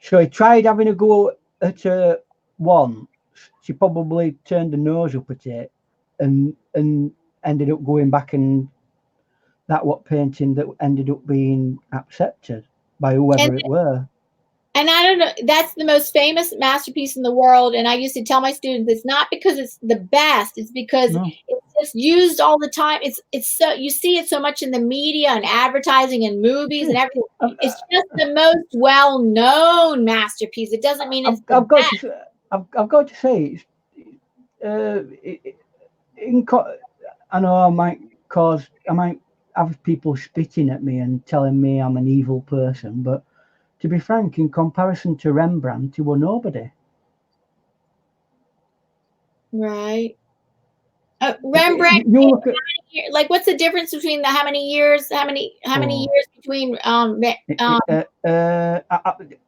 So he tried having a go at her once. She probably turned her nose up at it, and ended up going back, and that what painting that ended up being accepted by And whoever it were. And I don't know, that's the most famous masterpiece in the world. And I used to tell my students, it's not because it's the best, it's because No, it's just used all the time. It's so, you see it so much in the media and advertising and it movies and is. everything. It's just the most well-known masterpiece. It doesn't mean it's the I've got best. to I've got to say it's it, in, I know I might have people spitting at me and telling me I'm an evil person, but to be frank, in comparison to Rembrandt, he were nobody. Right. Rembrandt, You look at like what's the difference between the how many oh, years between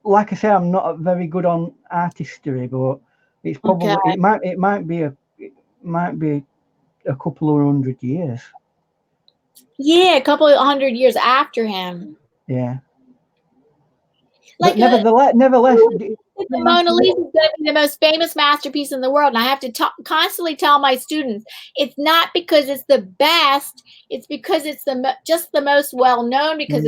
like I say, I'm not very good on art history, but it's okay. probably it might be a couple of 100 years. Yeah, a couple of 100 years after him. Yeah, but Like nevertheless, think the Mona Lisa is going to be the most famous masterpiece in the world, and I have to constantly tell my students, it's not because it's the best, it's because it's just the most well known, because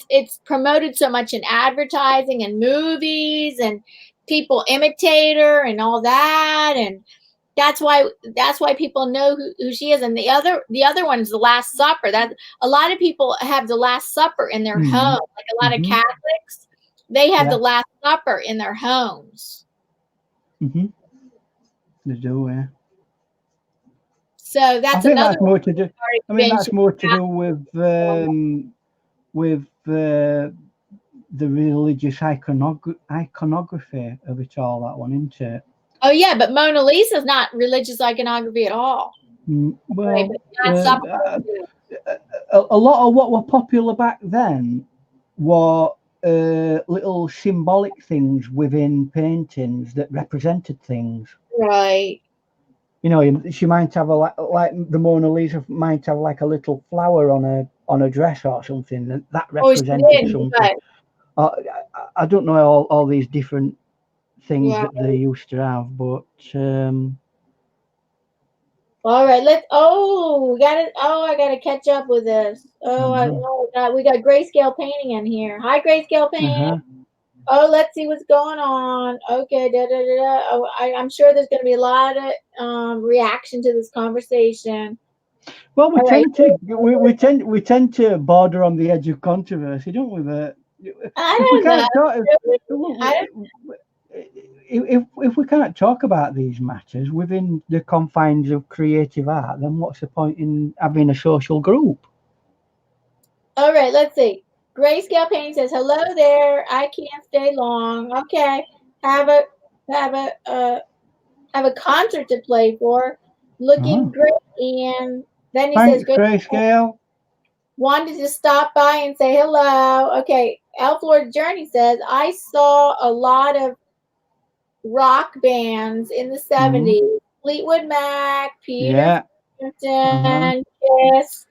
it's promoted so much in advertising and movies, and people imitate her and all that, and that's why people know who she is. And the other one is the Last Supper. That a lot of people have the Last Supper in their home, like a lot of Catholics. They have the Last Supper in their homes. They do, yeah. So that's another. That's more to do. I mean, that's more to do with the religious iconography of it all. That one, isn't it? Oh yeah, but Mona Lisa is not religious iconography at all. Well, a lot of what were popular back then were little symbolic things within paintings that represented things. Right. You know, she might have like the Mona Lisa might have like a little flower on a dress or something that represented something. I don't know all these different things that they used to have, but all right, I gotta catch up with this. We got grayscale painting in here. Hi, grayscale painting. Oh, let's see what's going on. Okay, Oh, I'm sure there's going to be a lot of reaction to this conversation. Well, we tend to border on the edge of controversy, don't we? If we can't talk about these matters within the confines of creative art, then what's the point in having a social group? All right, let's see. Grayscale Painting says, "Hello there. I can't stay long. Okay, have a concert to play for. Looking great." And then he says, Grayscale. Wanted to stop by and say hello. Okay, Elf Lord Journey says, I saw a lot of rock bands in the 70s. Fleetwood Mac, Peter Frampton, Kiss,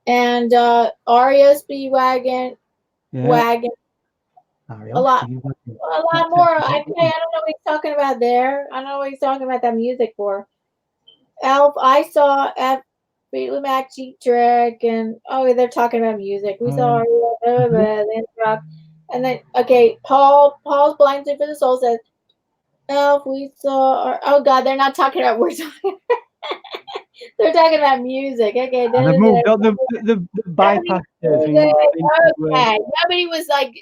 and REO Speedwagon. Wagon. A lot more. I don't know what he's talking about there. I don't know what he's talking about that music for. Elf, I saw at Fleetwood Mac, Cheap Trick, and they're talking about music. We saw rock, and then Paul's Blind for the Soul says, Elf, we saw. Oh God, they're not talking about words. They're talking about music. Okay, they've moved on. The bypassed. Okay, nobody was like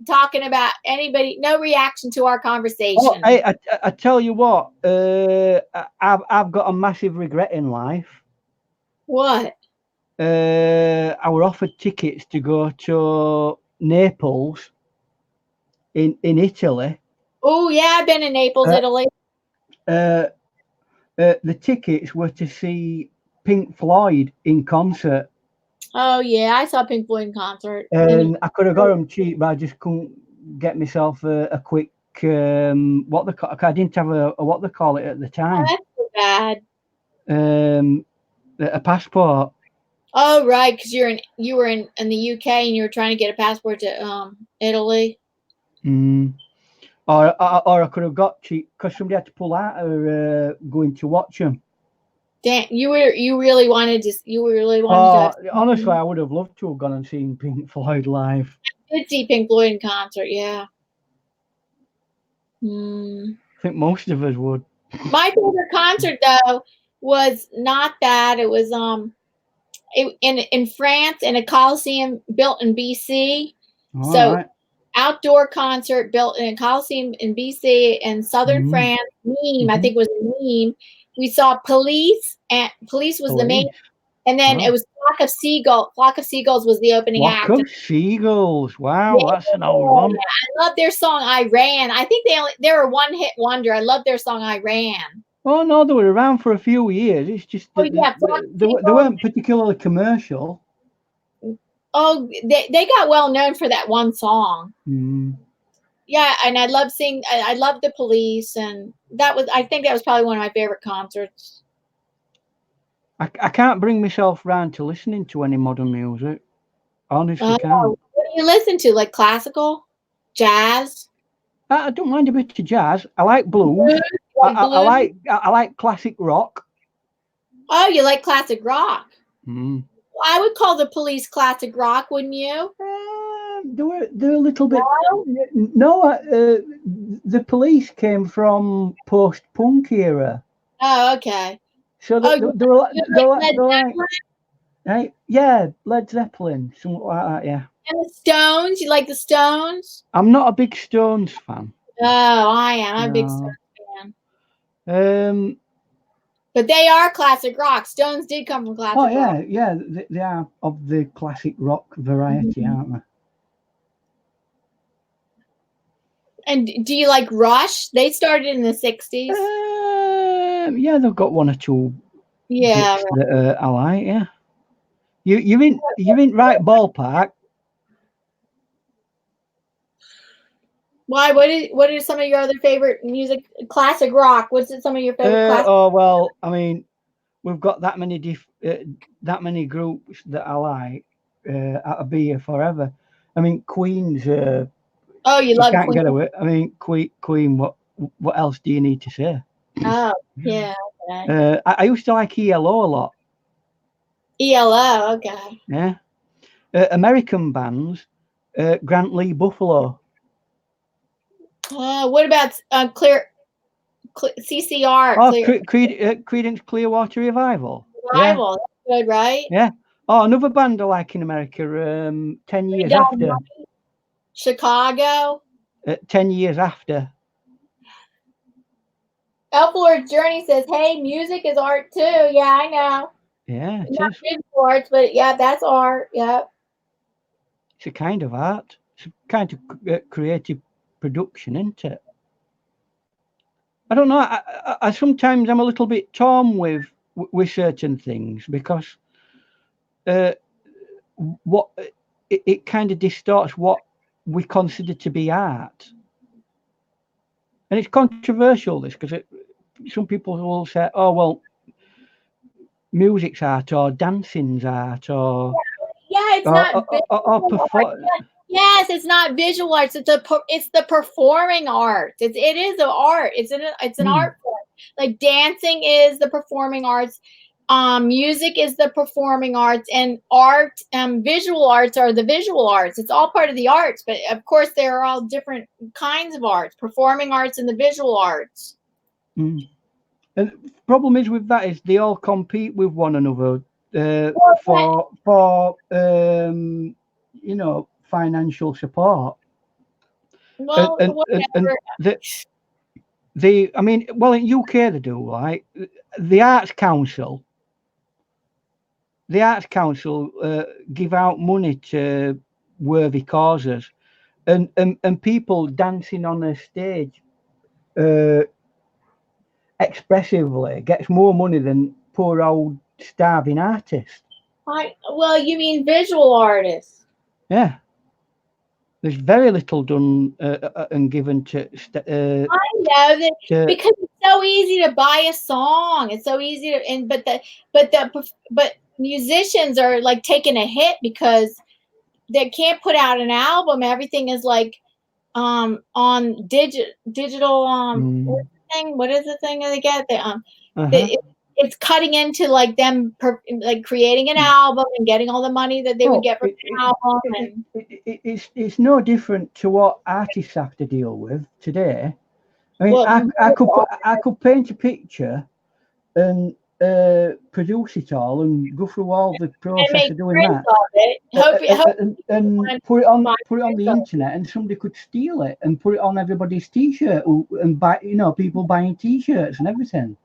talking about anybody. No reaction to our conversation. Oh, hey, I tell you what. I've got a massive regret in life. What? I were offered tickets to go to Naples in Italy. Oh yeah, I've been in Naples, Italy. The tickets were to see Pink Floyd in concert. Oh yeah, I saw Pink Floyd in concert. And I could have got them cheap, but I just couldn't get myself a quick I didn't have a what they call it at the time. Oh, that's so bad. A passport. Oh right, because you were in the UK and you were trying to get a passport to Italy. Or I could have got cheap because somebody had to pull out or going to watch them. Damn, you really wanted to. Honestly, I would have loved to have gone and seen Pink Floyd live. I did see Pink Floyd in concert, yeah. I think most of us would. My favorite concert though was not that. It was in France in a Coliseum built in BC. Right. Outdoor concert built in a Coliseum in BC in southern France. Nîmes, I think it was Nîmes. We saw Police, and Police was the main, and then it was Flock of Seagulls. Flock of Seagulls was the opening act. Flock of Seagulls, wow, that's an old one. Yeah, I love their song "I Ran." I think they were one-hit wonder. I love their song "I Ran." Oh no, they were around for a few years. It's just they weren't particularly commercial. Oh, they got well known for that one song. Yeah, and I love the Police, and I think that was probably one of my favorite concerts. I can't bring myself round to listening to any modern music. Honestly, can't. What do you listen to? Like classical, jazz? I don't mind a bit of jazz. I like blues. Blues? You like blues? I like classic rock. Oh, you like classic rock. Mm. I would call the Police classic rock, wouldn't you? They're a little bit. No? No, the Police came from post-punk era, Oh, okay. so Oh, they're Led like, Zeppelin right, yeah, Led Zeppelin, something like that. Yeah, and the Stones? You like the Stones? I'm not a big Stones fan. Oh, I am. I'm a big No. Stones fan. Um. But they are classic rock. Stones did come from Oh classic rock. yeah. They are of the classic rock variety, Mhm. aren't they? And do you like Rush? They started in the 60s. Yeah, they've got one or two Yeah. bits that I like. Yeah, you're in right ballpark. Why? What are some of your other favorite music? Classic rock. What's some of your favorite classic? Oh well, I mean, we've got that many groups that I like. I'll be here forever. I mean, Queen's. Oh, you You love can't Queen. get away. I mean, Queen. What else do you need to say? Oh, yeah. Okay. I used to like ELO a lot. ELO. Okay. Yeah. American bands. Grant Lee Buffalo. What about CCR? Oh, Clear Creedence Clearwater Revival. Yeah, Revival. That's good, right? yeah. Oh, another band I like in America. 10 years after. Chicago. 10 years after. Elflord's Journey says, "Hey, music is art too." Yeah, I know. Yeah, it Not is. visual arts, but yeah, that's art. Yeah. It's a kind of art. It's a kind of creative production, isn't it? I don't know. I sometimes I'm a little bit torn with certain things because uh, what it kind of distorts what we consider to be art, and it's controversial. This because some people will say, "Oh well, music's art or dancing's art Yeah, it's not or visual art. perform." Yes, it's not visual arts. It's the performing arts. It is an art. It's an Mm, art form. Like dancing is the performing arts. Music is the performing arts, and visual arts are the visual arts. It's all part of the arts, but of course there are all different kinds of arts, performing arts and the visual arts. mm. And the problem is with that is they all compete with one another Well, for financial support. And whatever. the I mean, well, in UK they do, like the Arts Council. The Arts Council give out money to worthy causes, and people dancing on a stage uh, expressively gets more money than poor old starving artists. Well, you mean visual artists? Yeah, there's very little done and given I know that to because it's so easy to buy a song. It's so easy to, and but musicians are like taking a hit because they can't put out an album. Everything is like on digital mm, what's the thing? What is the thing that they get? uh-huh. The, it's cutting into like them like creating an album and getting all the money that they would Well, get from an album and it's no different to what artists have to deal with today. I mean, well, I could paint a picture and produce it all and go through all the and process make of doing prints that, of it. and Find put it on the prints of internet, and somebody could steal it and put it on everybody's T-shirt and buy, people buying T-shirts and everything.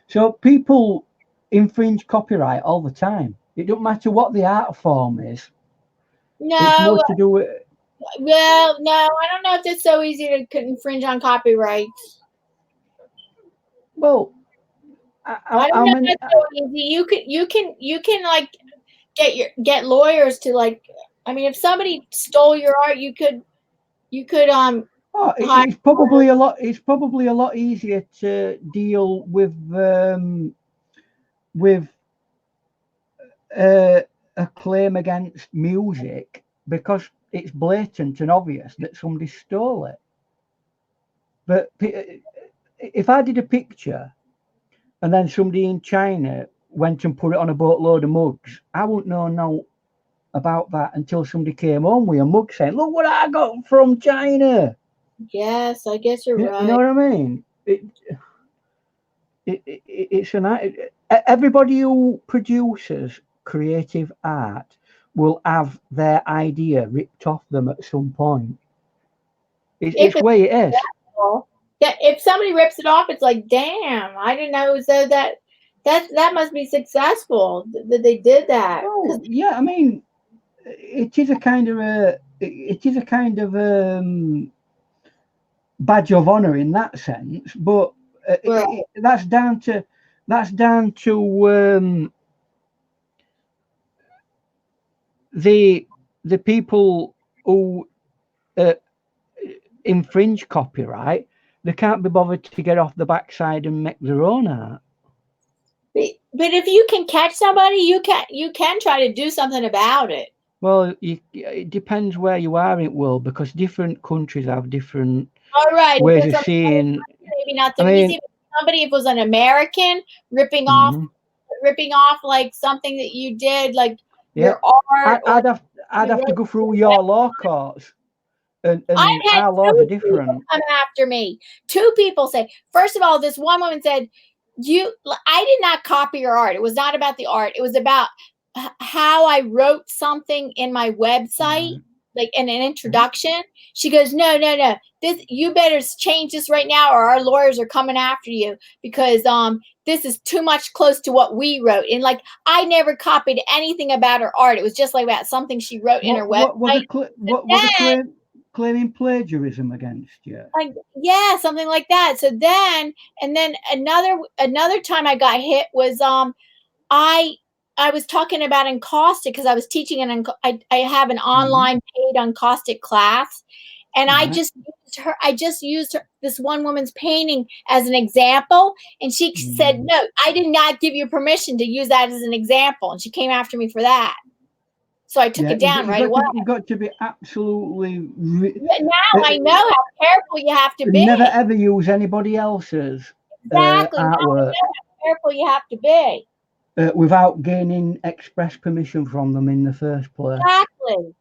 So people infringe copyright all the time. It don't matter what the art form is. it. It's more No, to do with well, no, I don't know if it's so easy to infringe on copyrights. well, I don't how know if many? that's so easy. You can like get lawyers to like. I mean, if somebody stole your art, you could Oh, hire it's probably a lot. It's probably a lot easier to deal with uh, a claim against music because it's blatant and obvious that somebody stole it. But if I did a picture and then somebody in China went and put it on a boatload of mugs, I wouldn't know no about that until somebody came home with a mug saying, "Look what I got from China." Yes, I guess you're You know right. what I mean? It's everybody who produces creative art will have their idea ripped off them at some point. If It's it's way it is. successful, yeah, if somebody rips it off, it's like, damn, I didn't know so that must be successful that they did that. Well, Because yeah, I mean, it is a kind of badge of honor in that sense, but right, that's down to the the people who uh, infringe copyright. They can't be bothered to get off the backside and make their own art. but if you can catch somebody, you can try to do something about it. Well, it depends where you are in the world because different countries have different All right, if ways it's of from seeing. maybe not I so easy. mean, But somebody, if it was an American ripping off mhm, ripping off like something that you did, like yeah, your art or I'd you have to wrote. go through your law courts, I've and had our laws are two people different. come after me. Two people say, first of all, this one woman said, I did not copy your art. It was not about the art. It was about how I wrote something in my website, Right. like in an Yeah. introduction. She goes, no, no, no. You better change this right now, or our lawyers are coming after you because this is too much close to what we wrote. And like I never copied anything about her art. It was just like about something she wrote in her What were website. the Then claiming plagiarism against you? like yeah, something like that. So then and then another time I got hit was I I was talking about encaustic because I was teaching I have an Hmm. online paid encaustic class, and Right. I just used this one woman's painting as an example, and she said, Mm. "No, I did not give you permission to use that as an example," and she came after me for that. So I took Yeah, it down right away. you've got to be absolutely Yeah, now uh, I know how careful you have to be. never ever use anybody else's Exactly. Now I artwork know how careful you have to be. without gaining express permission from them in the first place. Exactly.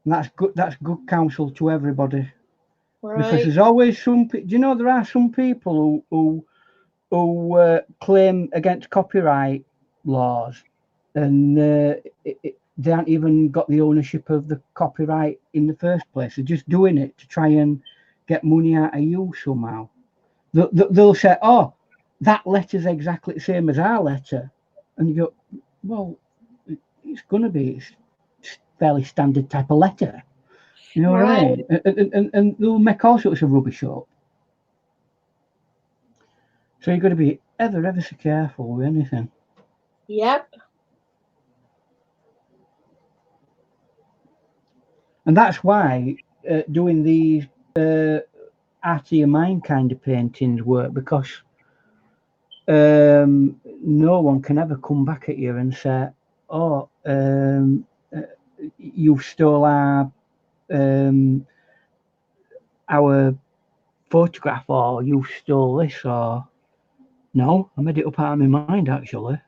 And that's good. That's good counsel to everybody because Right. there's always some. Do you know there are some people who claim against copyright laws, and they haven't even got the ownership of the copyright in the first place. They're just doing it to try and get money out of you somehow. They'll say, "Oh, that letter's exactly the same as our letter," and you go, "Well, it's going to be it's fairly standard type of letter." You know what I Right. mean? And they'll make all sorts of rubbish up. So you've got to be ever so careful with anything. Yep. And that's why doing these out of your mind kind of paintings work because no one can ever come back at you and say, "Oh, you stole um, our photograph," or "You stole this," or no, I made it up out of my mind actually.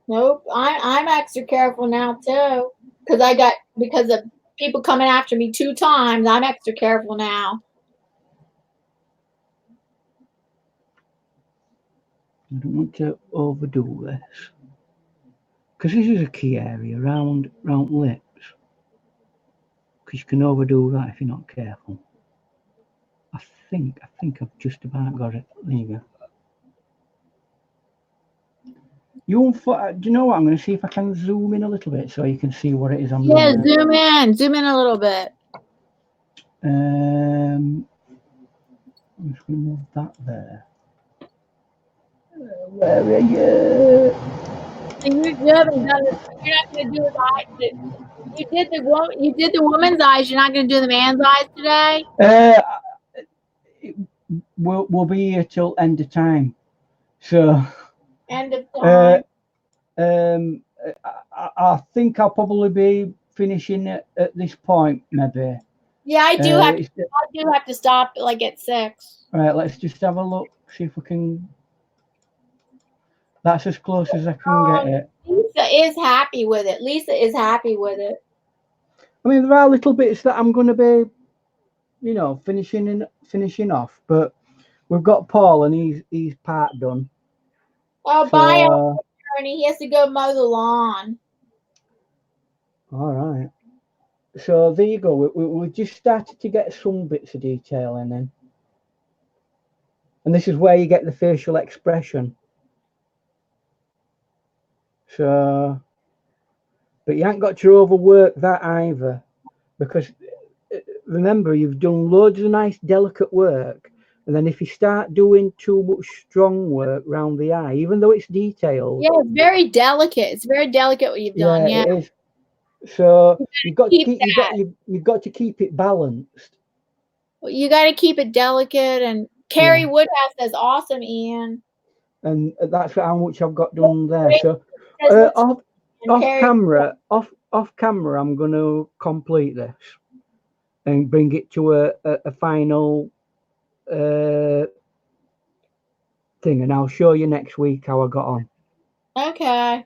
Nope. I'm extra careful now too, because of people coming after me two times. I'm extra careful now. I don't want to overdo this because this is a key area round lips. Because you can overdo that if you're not careful. I think I've just about got it. There you go. Do you know what? I'm going to see if I can zoom in a little bit so you can see what it is I'm Yeah, looking at. zoom in a little bit. Um, I'm just going to move that there. Where are you? So you haven't done it. You're not going to do his eyes. You did the woman's eyes. You're not going to do the man's eyes today. Uh, we'll be here till end of time. So End of uh, time. um, I think I'll probably be finishing at this point, maybe. Yeah, I do have It's, to stop like at 6. right, let's just have a look, see if we can. That's as close as I can get it. Lisa is happy with it. Lisa is happy with it. I mean, there are little bits that I'm going to be, you know, finishing off, but we've got Paul and he's part done. Oh, bye, So, Uncle Ernie. He has to go mow the lawn. all right. So there you go. We just started to get some bits of detail in then. And this is where you get the facial expression. So, but you ain't got to overwork that either, because remember, you've done loads of nice, delicate work. And then if you start doing too much strong work around the eye, even though it's detailed, Yeah, it's very delicate. It's very delicate what you've done. yeah, Yeah, it is. So you've got to keep keep that. you've got to keep it balanced. You got to keep it delicate. And Carrie Yeah, Woodhouse says, "Awesome, Ian." and that's how much I've got done there. So Says, "Looks off and Carrie." off camera, I'm going to complete this and bring it to a final thing, and I'll show you next week how I got on. Okay.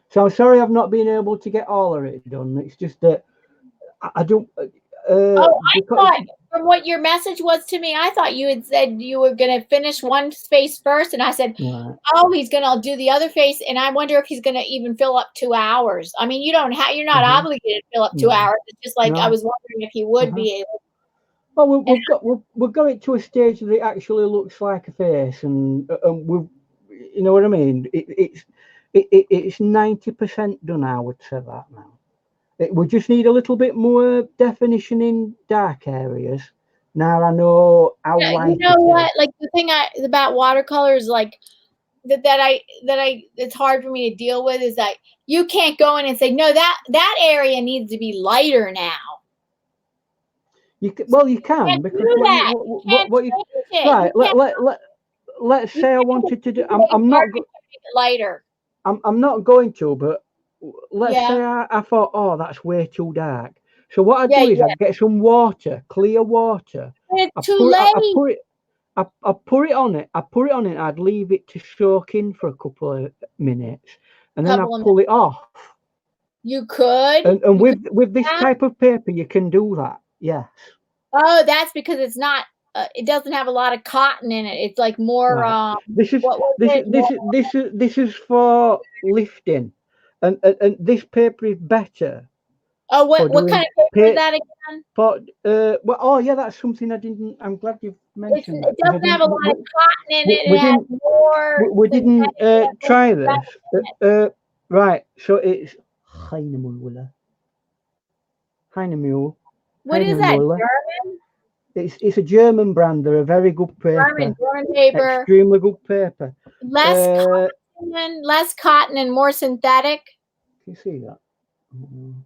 So I'm sorry I've not been able to get all of it done. It's just that I don't. Oh, I Because thought from what your message was to me, I thought you had said you were going to finish one face first, and I said, right. "Oh, he's going to do the other face," and I wonder if he's going to even fill up 2 hours. I mean, you're not Uh-huh. obligated to fill up 2 hours. No, It's just like I no. was wondering if he would Uh-huh. be able. Well, And we've got it to a stage that it actually looks like a face, and we've, you know what I mean. It's 90% done. I would say that now. We just need a little bit more definition in dark areas. Now I know how yeah, you light know it is. what? Like the thing about watercolor is like that it's hard for me to deal with is that you can't go in and say no, that area needs to be lighter now. You You can, can't because do that. You can't what you change it. right. You can't. Let's You say I can't wanted to do. manipulate environment to make it lighter. I'm not going to, but let's Yeah. say I thought, oh, that's way too dark. So what I'd Yeah. do is Yeah. I'd get some water, clear water. It's I too put it, I late. put it, I put it on it. I put it on it. I'd leave it to soak in for a couple of minutes, and then Couple I'd of pull minutes. it off. You could. And You could with do this that. type of paper, you can do that. Yes. Oh, that's because it's not. It doesn't have a lot of cotton in it. It's like more. Right. This is What was this it? More. this is for lifting, and this paper is better Oh, for what kind doing of paper is pa- that again? But well, oh yeah, that's something I didn't. I'm glad you've mentioned It that, because I doesn't have didn't. a lot of cotton in it. We It has didn't. more We didn't synthetic. It has more try this. synthetic in it. Right. So it's Heinemüller. Heinemüller. What is that? Heinemüller. It's a German brand. They're a very good paper. German paper. Extremely good paper. Less cotton and more synthetic. Can you see that? Mm.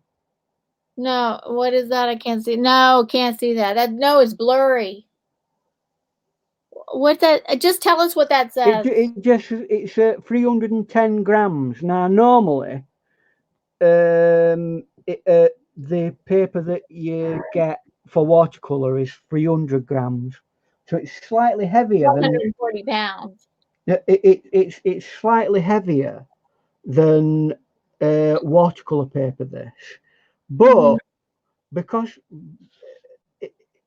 No, what is that? I can't see. No, can't see that. No, it's blurry. What that? Just tell us what that says. It's 310 grams. Now normally, the paper that you get for watercolor is 300 grams, so it's slightly heavier than 140 pounds. it's slightly heavier than watercolor paper. This, but because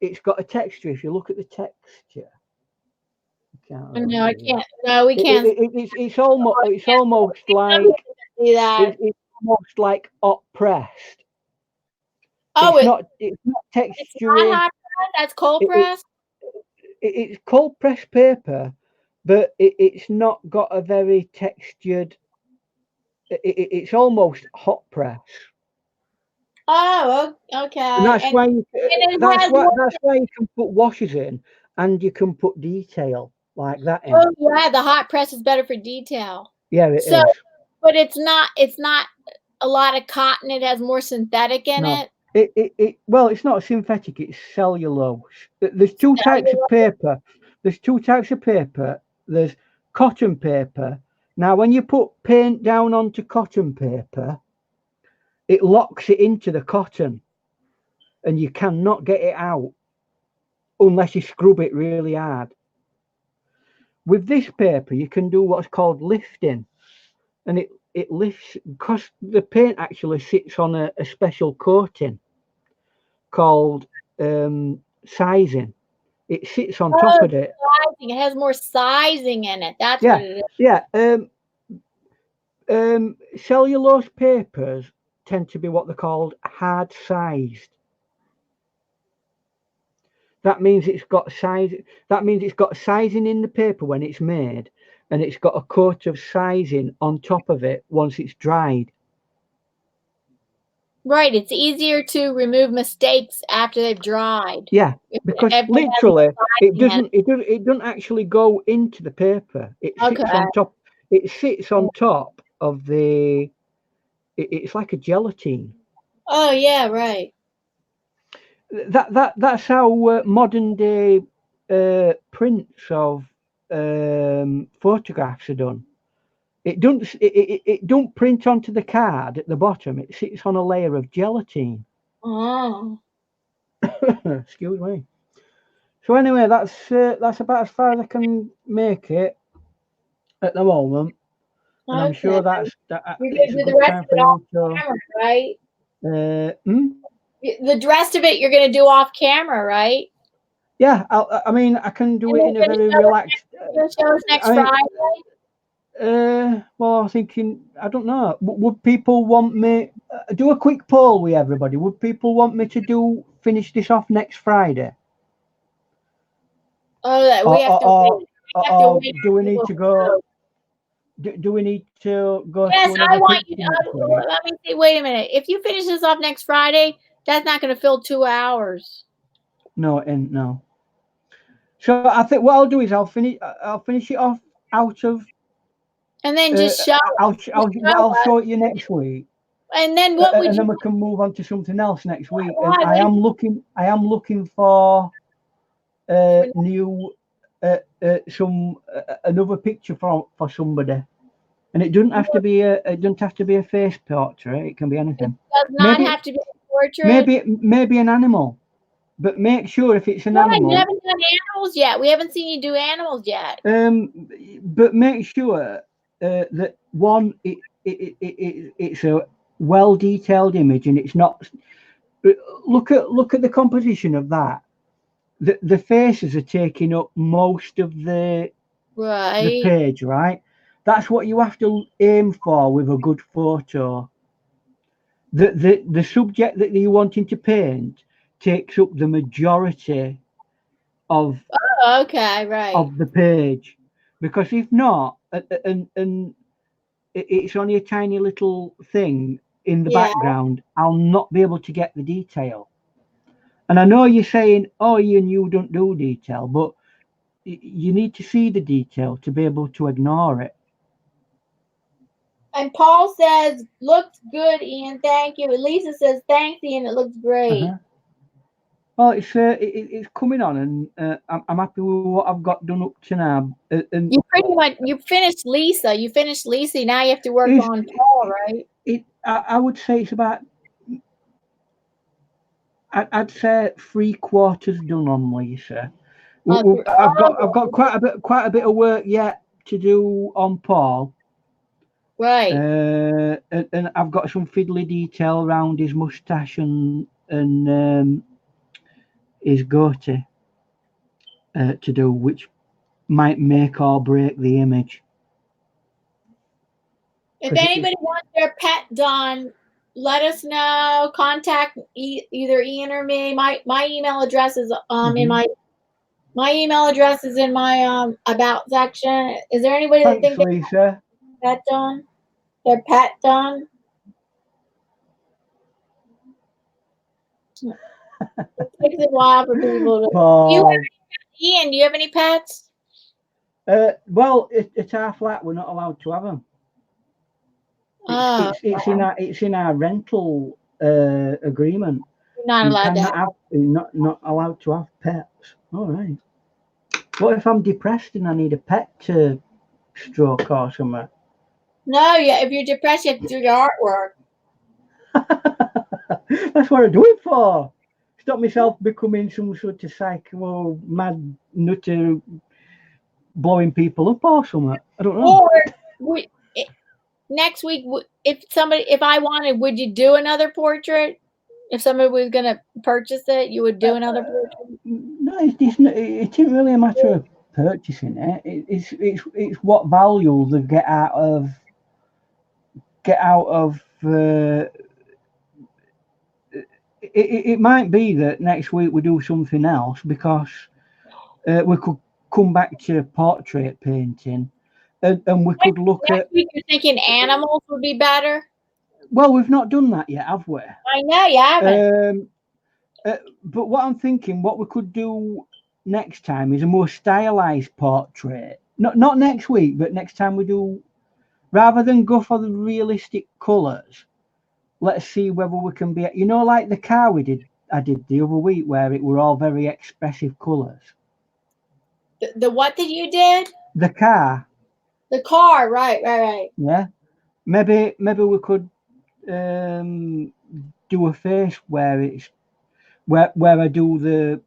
it's got a texture. If you look at the texture, No, I can't. No, we can't. it's almost like See that? it's almost like hot pressed. Oh, It's not it's textury. not hot press. That's cold It, press. it's cold pressed paper, but it's not got a very textured. It's almost hot press. Oh, And okay. that's why It has more. that's why you can put washes in, and you can put detail like that in. Oh, yeah, the hot press is better for detail. Yeah, it So, is. but it's not. It's not a lot of cotton. It has more synthetic in No, it. well, it's not synthetic. It's cellulose. There's two types of paper. There's two types of paper. There's cotton paper. Now, when you put paint down onto cotton paper, it locks it into the cotton. and you cannot get it out unless you scrub it really hard. With this paper, you can do what's called lifting, and it lifts because the paint actually sits on a special coating called sizing. It sits on top Oh, of it. sizing. It has more sizing in it. That's what Yeah, it is. yeah. Cellulose papers tend to be what they're called hard sized. That means it's got size. That means it's got sizing in the paper when it's made, and it's got a coat of sizing on top of it once it's dried. Right. It's easier to remove mistakes after they've dried. Yeah, If because it has literally it sizing in it. doesn't actually go into the paper. It sits Okay. on top. It sits on top of the. It's like a gelatine. Oh, yeah, right. That's how modern day prints of photographs are done. It don't print onto the card at the bottom. It sits on a layer of gelatine. Oh, Excuse me. So anyway, that's about as far as I can make it at the moment, and I'm okay. sure that You're it's gonna a do the good rest time of for it off you to. camera, right? Hmm? The rest of it you're gonna do off camera, right? Yeah, I mean, I can do And it you're in a gonna very show us relaxed. next I mean, Friday. well, I'm thinking, I don't know. Would people want me do a quick poll with everybody? Would people want me to finish this off next Friday, Oh, that we or have or, to or, wait. We have to or wait do we for need people to to go? vote. Do we need to go Yes, through I another want you picture to. next week? Let me see. Wait a minute. If you finish this off next Friday, that's not going to fill 2 hours. No, and no. So I think what I'll do is I'll finish it off out of. And then just show just show I'll us. show it you next week, And then what would and you then we can move on to something else next week. And why? What I am looking for for new some another picture for somebody, and it doesn't have to be a face portrait. It can be it anything. does not Maybe have to be a portrait. maybe an animal, but make sure if it's an Why? You animal, haven't done animals yet. We haven't seen you do animals yet. but make sure that one it's a well detailed image and it's not. Look at the composition of that. The faces are taking up most of the Right. page, right? That's what you have to aim for with a good photo. The subject that you're wanting to paint takes up the majority of Oh, okay, right. the page, because if not, and it's only a tiny little thing in the Yeah. background, I'll not be able to get the detail. And I know you're saying, "Oh, Ian, you don't do detail," but you need to see the detail to be able to ignore it. And Paul says, looks good, Ian. Thank you. And Lisa says, thanks, Ian. It looks great. Uh-huh. Well, it's coming on, and I'm happy with what I've got done up to now. And You pretty much you finished Lisa. You finished Lisa. Now you have to work is on Paul, right? I would say it's about. I'd say 3/4 done on Lisa. I've got quite a bit of work yet to do on Paul. Right. And I've got some fiddly detail around his mustache and his goatee to do, which might make or break the image. If anybody wants their pet done, let us know. Contact either Ian or me. My email address is in my email address is in my about section. Is there anybody that Thanks, thinks Lisa. their pet done? Their pet done? It takes a while for people to. Paul. Ian, do you have any pets? Well, at our flat, we're not allowed to have them. Oh, It's in our rental agreement. you're not You allowed to cannot have. have not allowed to have pets. All right. What if I'm depressed and I need a pet to stroke or something? No, yeah. If you're depressed, you have to do your artwork. That's what I do it for. stop myself becoming some sort of psycho mad nutter blowing people up or something. I don't know. Or next week, if I wanted, would you do another portrait? If somebody was going to purchase it, you would do another portrait? No, it isn't really a matter of purchasing it. It's what value they get out of it might be that next week we do something else because we could come back to portrait painting and we could look Next at. week, you're thinking animals would be better? Well, we've not done that yet, have we? I know you haven't. But what I'm thinking, what we could do next time is a more stylized portrait. Not next week, but next time we do, rather than go for the realistic colours, let's see whether we can be, like the car I did the other week where it were all very expressive colours. The what that you did? The car. The car, right. Yeah. Maybe we could do a face where it's where I do the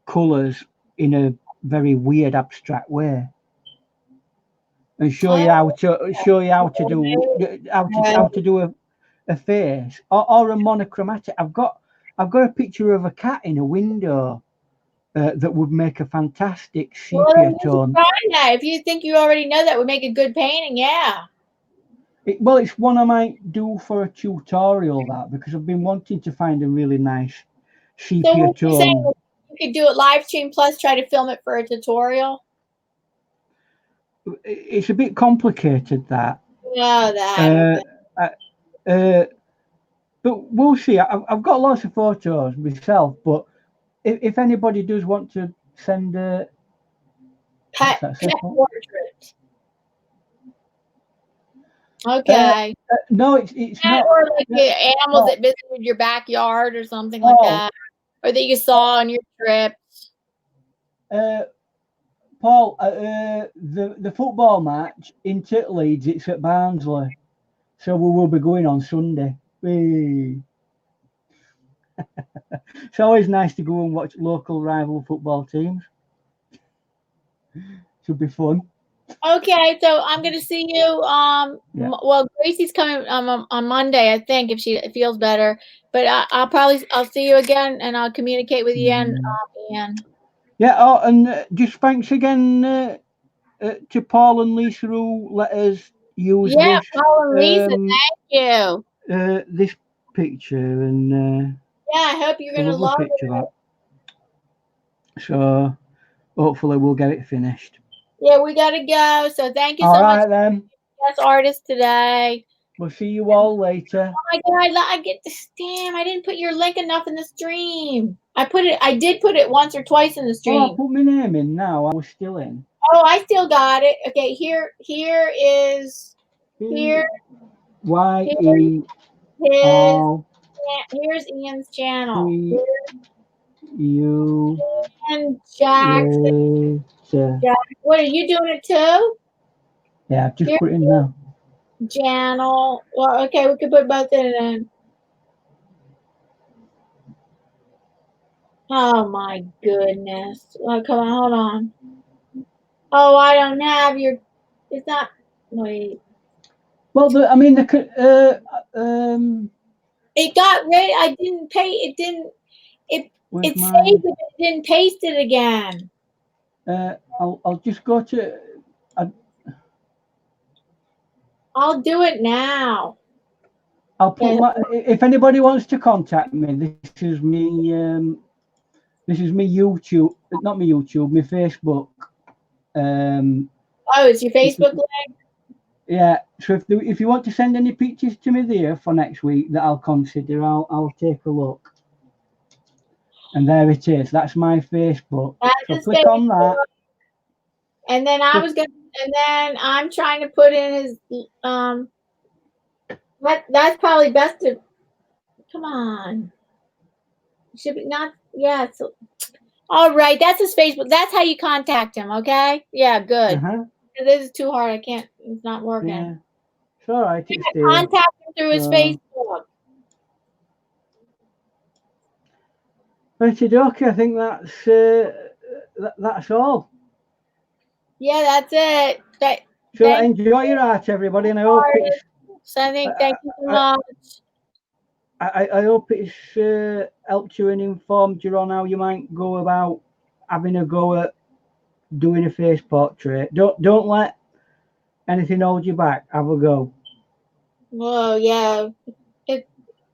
colours in a very weird abstract way. And show you how to do a face or a monochromatic. I've got a picture of a cat in a window that would make a fantastic sepia tone. Try that. If you think you already know that would make a good painting, yeah. It's one I might do for a tutorial because I've been wanting to find a really nice sepia tone. You're saying you could do it live stream plus try to film it for a tutorial? It's a bit complicated that. No, but we'll see. I've got lots of photos myself, but if anybody does want to send a pet portrait. Okay. No, it's not. Or like animals that visited your backyard or something like that, or that you saw on your trips. Paul, the football match in Leeds, it's at Barnsley, so we will be going on Sunday. It's always nice to go and watch local rival football teams. Should be fun. Okay, so I'm going to see you. Well, Gracie's coming on Monday, I think, if she feels better. But I'll see you again, and I'll communicate with you, Ian. Yeah. Oh, and just thanks again to Paul and Lisa who let us use this. Yeah, Paul and Lisa, thank you. This picture and yeah, I hope you're going to love it. That. So hopefully we'll get it finished. Yeah, we got to go. So thank you so much. All right then. Best artist today. We'll see you all later. Oh my God, I get this. Damn, I didn't put your link enough in the stream. I did put it once or twice in the stream. Oh, I put my name in now. I was still in. Oh, I still got it. Okay, here is Y-E. Here's Ian's channel. Ian Jackson. What, are you doing it too? Yeah, I've just put it in now. Channel. Well, okay, we could put both in. Oh my goodness. Oh, come on, hold on. Oh, I don't have your. It's not. Wait. Well, it got rid. I didn't pay. It didn't. It saved it. It didn't paste it again. I'll just go to. I'll do it now. I'll put if anybody wants to contact me, this is me. This is me YouTube, not me YouTube, my Facebook. It's your Facebook link? Yeah. So if you want to send any pictures to me there for next week that I'll consider, I'll take a look. And there it is. That's my Facebook. So click on that. And then I'm trying to put in his that's probably best to come on. Should be not so all right, that's his Facebook. That's how you contact him, okay? Yeah, good. This is too hard. I can't, it's not working. Yeah. It's all right. Contact him through his Facebook. Okie, I think that's all. Yeah, that's it. So Thank enjoy your art, everybody, and I hope it's. you. Thank you so I, much. I hope it's helped you and informed you on how you might go about having a go at doing a face portrait. Don't let anything hold you back. Have a go. Whoa, yeah.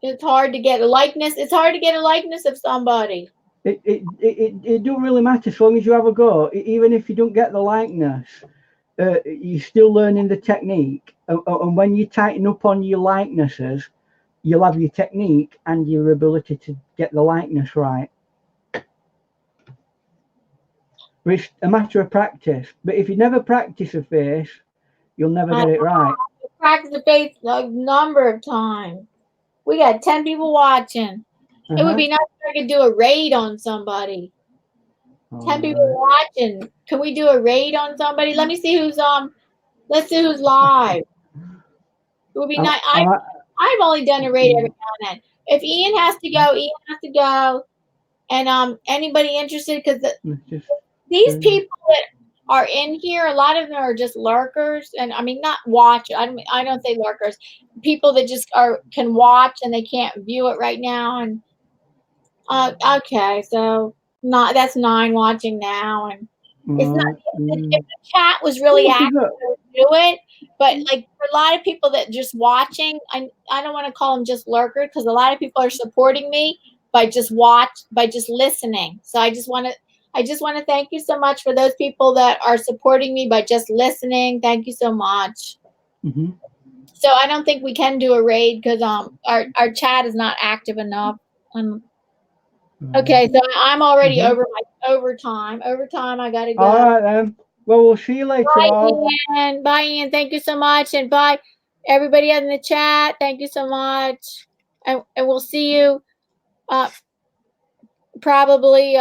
It's hard to get a likeness. It's hard to get a likeness of somebody. It don't really matter as long as you have a go. Even if you don't get the likeness, you're still learning the technique. And when you tighten up on your likenesses, you'll have your technique and your ability to get the likeness right. But it's a matter of practice. But if you never practice a face, you'll never I get it right. practiced the face a number of times. We got 10 people watching. It would be nice if I could do a raid on somebody. 10 people watching. Can we do a raid on somebody? Let me see who's let's see who's live. It would be nice. I've only done a raid every now and then. If Ian has to go, Ian has to go. And anybody interested, because these people that are in here, a lot of them are just lurkers, and I mean not watch. I don't say lurkers. People that just can watch and they can't view it right now. And okay, so that's 9 watching now, and it's not. If the chat was really active, I would do it. But like for a lot of people that just watching, I don't want to call them just lurkers, because a lot of people are supporting me by just listening. So I just want to thank you so much for those people that are supporting me by just listening. Thank you so much. Mm-hmm. So I don't think we can do a raid because our chat is not active enough. Okay, so I'm already over my overtime. Overtime, I gotta go. All right then. Well, we'll see you later. Bye, Ian. Bye, Ian. Thank you so much, and bye, everybody in the chat. Thank you so much, and we'll see you. Probably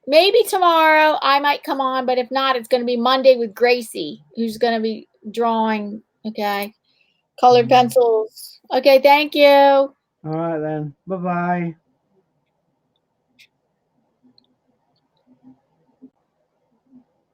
maybe tomorrow I might come on, but if not, it's going to be Monday with Gracie, who's going to be drawing. Okay, colored pencils. Okay, thank you. All right then. Bye bye.